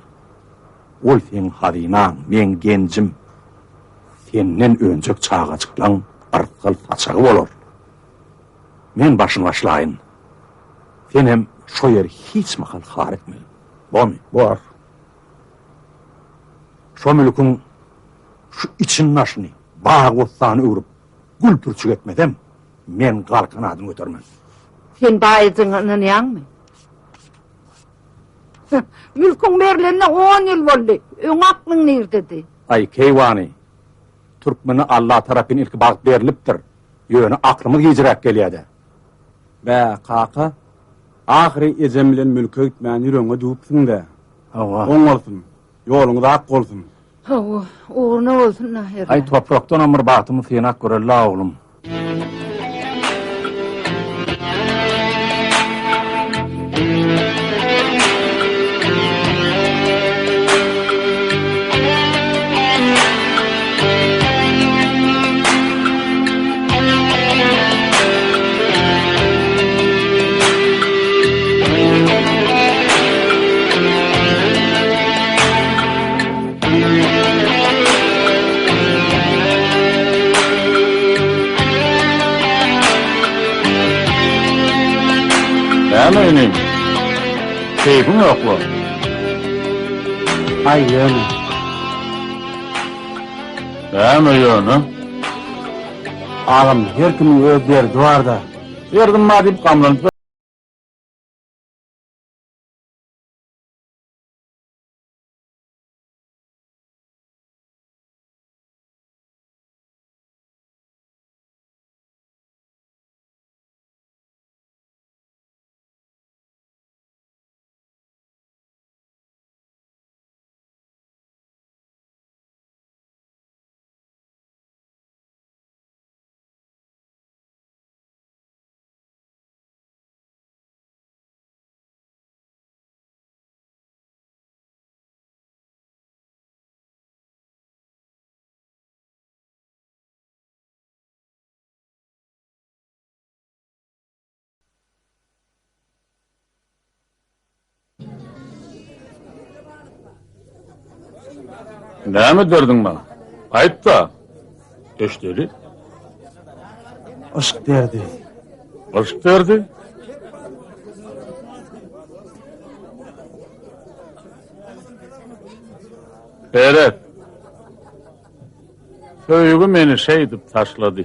Ol sen hazynaň, men gencim. Senden önjek çağa çyklan arkyl saçagy bolar. Men başyny başlaýyn. Sen hem şo ýer hiç mahal har etme. Bomy? Bar. Şo mülküň şu için naşyny, bağa gossany öwrüp, gül pürçük etmedem, men galkyn adyň götermem. Sen baýyjyň anaňmy? Mülkün berlenine 10 yıl boldy. Öň aklyň nerede? Ay Keywani. Türkmeni Allah tarapyn ilki bagyt berilipdir. Ýöne aklymyz gijirek gelýärdi. Bä kaka, ahiri ecem bilen mülke gitmän ýüreňe dupsyň-da. Hawa. Oň bolsun, ýoluňyz ak bolsun. Hawa, uğruna bolsun ahir. Ay toprakdan ömür bagtymy senak görelli oglum. Näme enim? Keyfim ýokmy? Ay ýöne. Näme ýöne? Ağam her kimin öz derdi barda. Berdim ma diýip gamlanyp Näme derdin bana? Ayıp da. Eşderi. Aşk derdi. Aşk derdi. Evet. Söýgü meni şeýdip taşlady.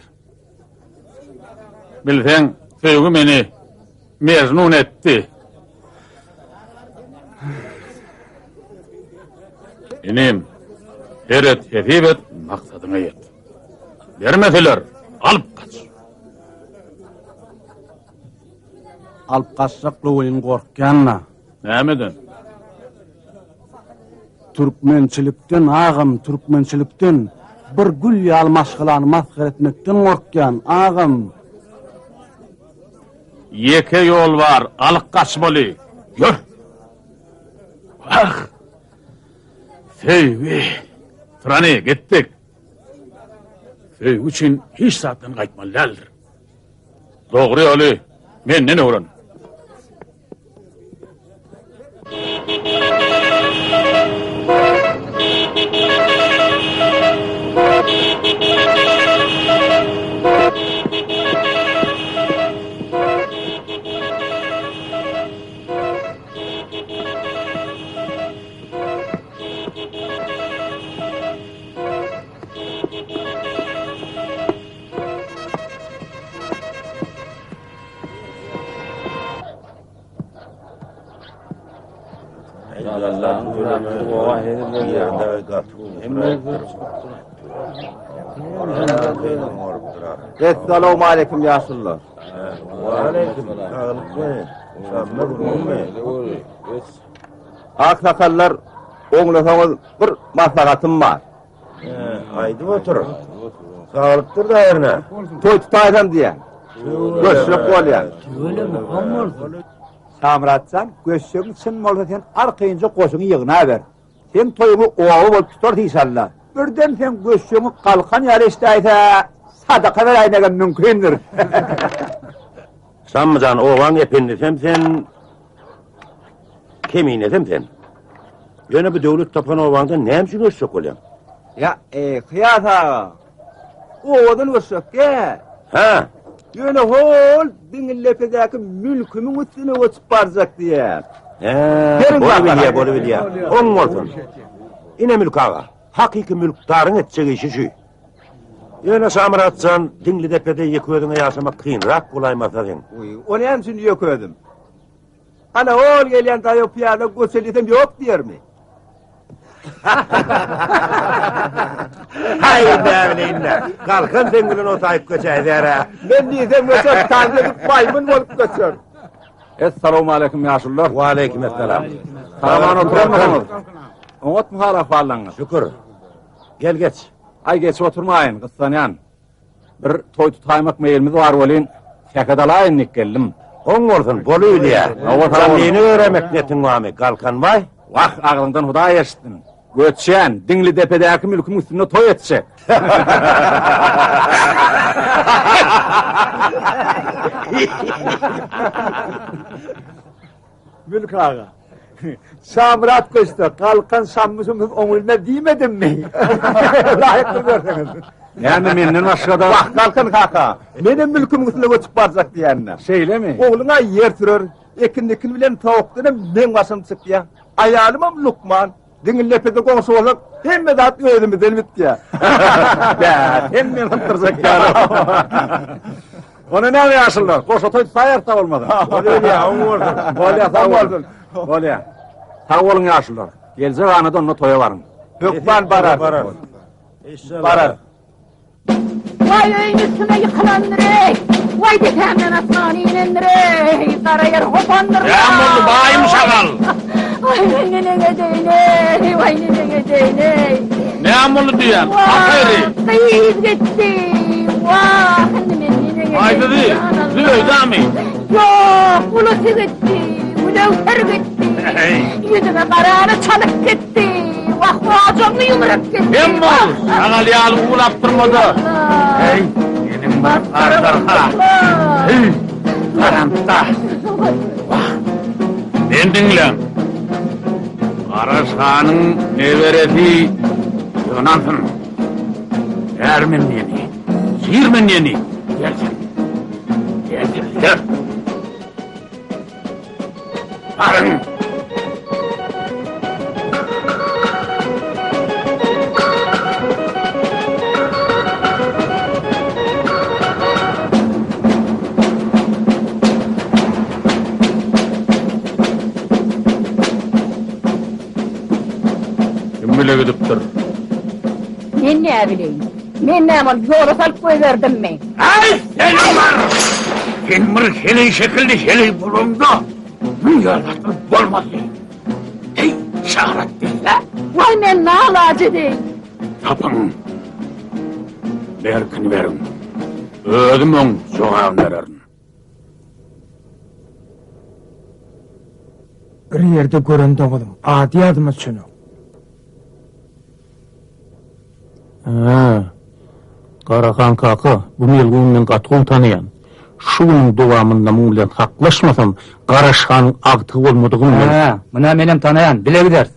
Bilseň, söýgü meni mezmun etdi. Enim, heret, hedibet, maksadyna yet. Bermeseler, alıp kaç. Alıp kaçsak löwelin gorkýanna. Nämeden? Türkmençilikden, ağam Türkmençilikden bir gül ýal maşgylany maskar etmekden gorkýan ağam. Yeke yol var, alıp kaç boli. Gör. Ah. Söýgü. Trani gittik. Söýgü üçin hiç zatdan gaýtmalydyr. Dogry ýoly menden öwren. Esselamu aleyküm yaşlılar. Aksakallar, oňlasaňyz bir maslahatym bar. Haydi otur. Sağlıktır da erne. Toy tutaýsam diýen. Göçlük bolýar. Samratsan, göçlüğün çyn bolsa sen arkaýynja goşuňy ýygyna ber. Sen toýuňy owagy bolup tutar diýşalla. Birden sen göçlüğüňi kalkan ýaly iştäýse, sadaka berýän mümkindir. Samjan owan ependisem sen keminesem sen. Ýöne bu döwlet tapan owanda näme üçin göçsek bolýar? Ya, Kıyas ağa. Owadan göçsekge. Ha? Ýöne hol diňlepedäki mülkümüň üstüne geçip barzak diýär. Bolu bilýär. Oň bolsun. Ine mülk ağa. Hakiki mülkdaryň etjegi işi şu. Ýöne samratsan diňledepede ýeködüňe ýaşamak kynrak bolaýmasa sen. Ony hem üçin ýöködüm. Ana oğul gelen tayo piyano göselitem yok diyor mi? Hay devlinle. Kalkın zenginin otayıp geçeyler ha. Ben diyeceğim mesela tanrı edip maymun olup geçiyor. Esselamu aleyküm yaşlılar. Ve aleyküm esselam. Karavan oturan mısınız? Oğut mu hala fallanız? Şükür. Gel geç. Ay geç oturmayın kıssanyan. Bir toy tutaymak meyilimiz var olin. Şakadalayın geldim. On olsun bolu diye. Sen yeni öğrenmek netin var mı? Kalkan vay. Vah ağlından huda yaştın. Göçen, dingli depedeki mülküm üstünde toy edecek. Mülk ağa. Samrat göster. Kalkan sammısımız onulma diyemedim mi? Layıklı gördünüz. Yani menden aşağıda... Bak kalkın kaka. Benim mülküm üstüne göçüp baracak diyenler. Şeyle mi? Oğluna yer türür. Ekin bilen tavuklarım ben başım çıktı ya. Ayalımam Lukman. Dingin lepede konusu olup hem de at ödümü delmit ya. Ya hem ben hıntıracak ya. Onu ne yaşlılar? Koşa toy sayarta olmadı. Öyle ya, onu vurdun. Bolya sağ olun. Bolya. Sağ olun yaşlılar. Gelecek anada onunla toya varın. Lukman barar. Barar. Vay öyün üstüne yıkılandır ey! Vay detemden asmanı inendir ey! Kara yer hopandır ey! Yağmurlu bayım şakal! Vay nenene deyin ey! Vay nenene deyin ey! Ne yağmurlu diyen? Vah! Kıyız gitti! Vah! Nenene Vay dedi, züğüda mı? Yok! Ulusu gitti! Ulevser gitti! Yüzüme kararı çalıp gitti! Vah boğazımı yumrup gitti! Hem ol! Şakal yağlı uğrattırmadı! Hey! Benim var ardarha! Hey! Karanta! Vah! Ben dinlen! Karaşhan'ın neveresi Yonansın! Ermen yeni! Şiirmen yeni! Gelsin! Gelsin! Gel! Varın! Kim bile gidiptir? Ben ne bileyim? Ben ne amal yola salıp koyverdim mi? Ay senin var! Sen bir senin şekilde şeyi bulundu. Dünyada olmasın. Ey şahrat dinle. Vay men ne alacı değil. Tapın. Berkini verin. Ödüm on soğan verin. Bir yerde gören oğlum. Adi adıma şunu. Karakan kaka, bu melgünün katkın tanıyan. Şunun duvamında muğlen haklaşmasam, Karaşhan'ın agtı olmadığını bilir. Mına menem tanıyan, bile gider.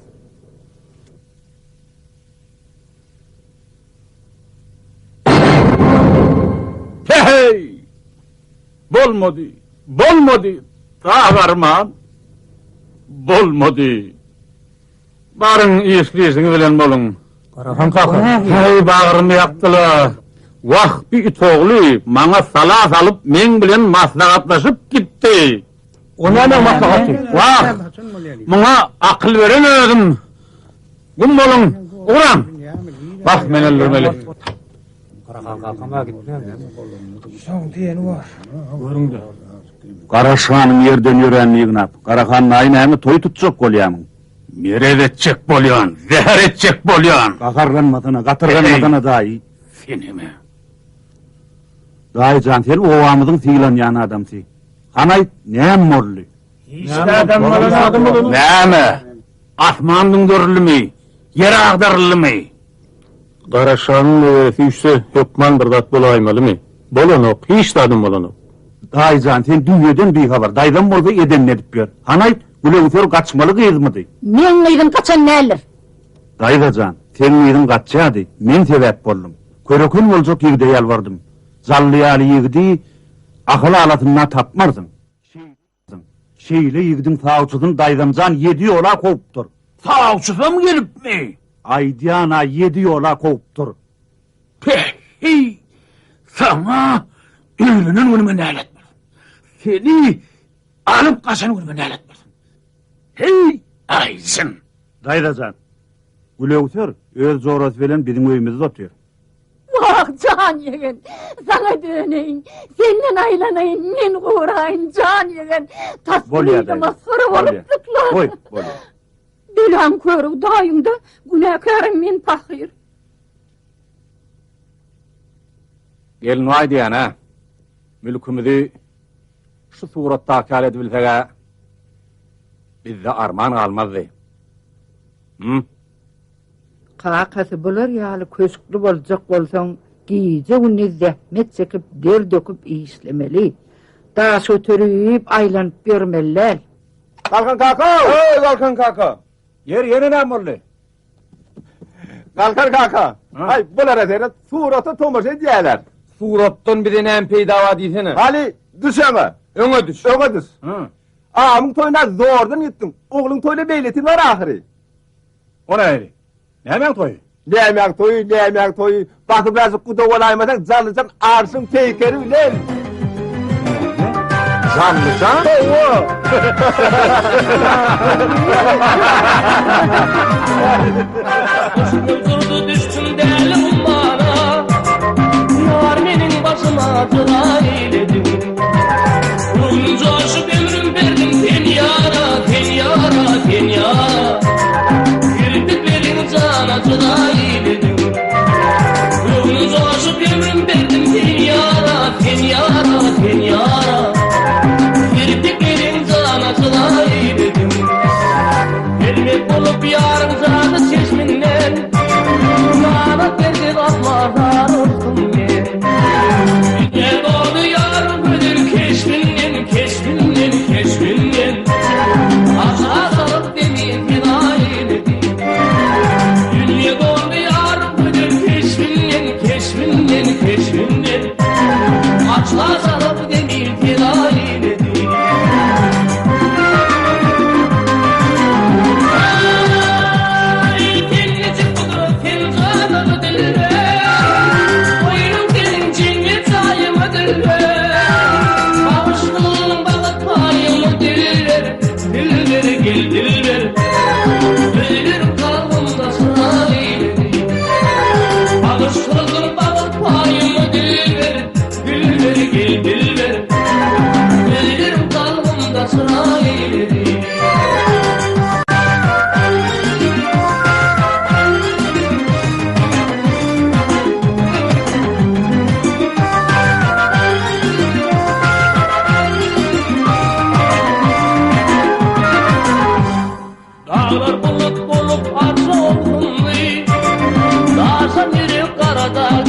Hey! Bolmadı, bolmadı. Ağarman. Bolmadı. Barın iyisliğisini bilen bolun. Karakan kaka. Hey bağırımı yaptılar. Vah bir it oğlu bana salat alıp men bilen maslahatlaşıp gitti. O ne maslahatı? Vah! Bana akıl veren ödüm. Gün bolun, uğram. Bak men öldürmeli. Karaşhan'ın yerden yörenliği gnap. Karaşhan'ın aynı toy tutacak kolyamın. Mere edecek bolyan, zehir edecek bolyan. Kakarlanmadığına, katırganmadığına dahi. Seni mi? Dahi can, sen ovamızın fiilan yani adamsı. Hanay neyem morlu? İşte adamların adı mı? Ne mi? Asmandın görülü mü? Yere ağdarılı mı? Karaşhan'ın öğreti ise Hükman bir dat bulaymalı mı? Bolanok, hiç tadım bolanok. Dahi can, sen dünyadan bir haber. Daydan bolsa eden edip gör. Hanay, güle kaçmalı kıyızmadı. Men kıydım kaçan neler? Dayda can, sen miydin kaçadı, men sebep boldum. Körökün olacak yigde yalvardım. Zallıyalı yigdi, akıl alatından tapmarsın. Şeyle yigdin sağuçudun daydamcan 7 yola kovuptur. Sağuçuda mı gelip mi? Aydiyana 7 yola kovuptur. Pehi! Sana ölünün önüme neletmesin. Seni alıp kaçanın önüme neletmesin. Hey ayzın. Daydacan. Gülöğütör, öz zorası bilen bizim öyümüzü tutuyor. Vah can yegen, sana döneyim, senden aylanayım, men uğrayın can yegen. Tasmıydı masfara olup zıklar. Oy, bolya. Belan körü dayında, günahkarım men tahir. Gelin vay diyen ha. Mülkümüzü şu suratta kâl edebilsege bizde arman kalmazdı. Kakası bular ýaly köşkli boljak bolsaň, giýje günni zähmet çekip der döküp işlemeli. Daş ötürüp aýlanyp bermeliler. Kalkan kaka! Hey kalkan kaka! Yer ne molly? Kalkan kaka! Ay bulara seni surata tomaşa diýerler. Surattan bir näme peýda diýsene. Hali düşeme. Öňe düş. Öňe düş. Amyň toýuna zordan gitdim. Ogluň toýuna beýletin var ahyry. O näme? Näme toy? Näme toy? Bakyp bazyp guda bolaýmasak jalyjan arsyň teýkeri bilen. Janlysan? Durdu düştüm deli ummana, yar menin başıma tıra eyledim. Ruhunca aşıp ömrüm verdim ten yara, ten yara, ten yara. Kirpiklerin cana tıra eyledim. Ruhunca aşıp ömrüm verdim ten yara, ten yara, ten yara. Kirpiklerin cana tıra eyledim. Elmek olup yarın zadı çeşminden, bana verdi bakmadan olsun ben. Gel doğdu yarın ödül keşfinden, keşfinden, keşfinden. Aşağı salıp demin fida eyledim. Dünya doğdu yarın ödül keşfinden, keşfinden, keşfinden. Aşağı salıp demin fida eyledim. Dağlar bulut bulup arsa olsundu, daşan yürü karadağ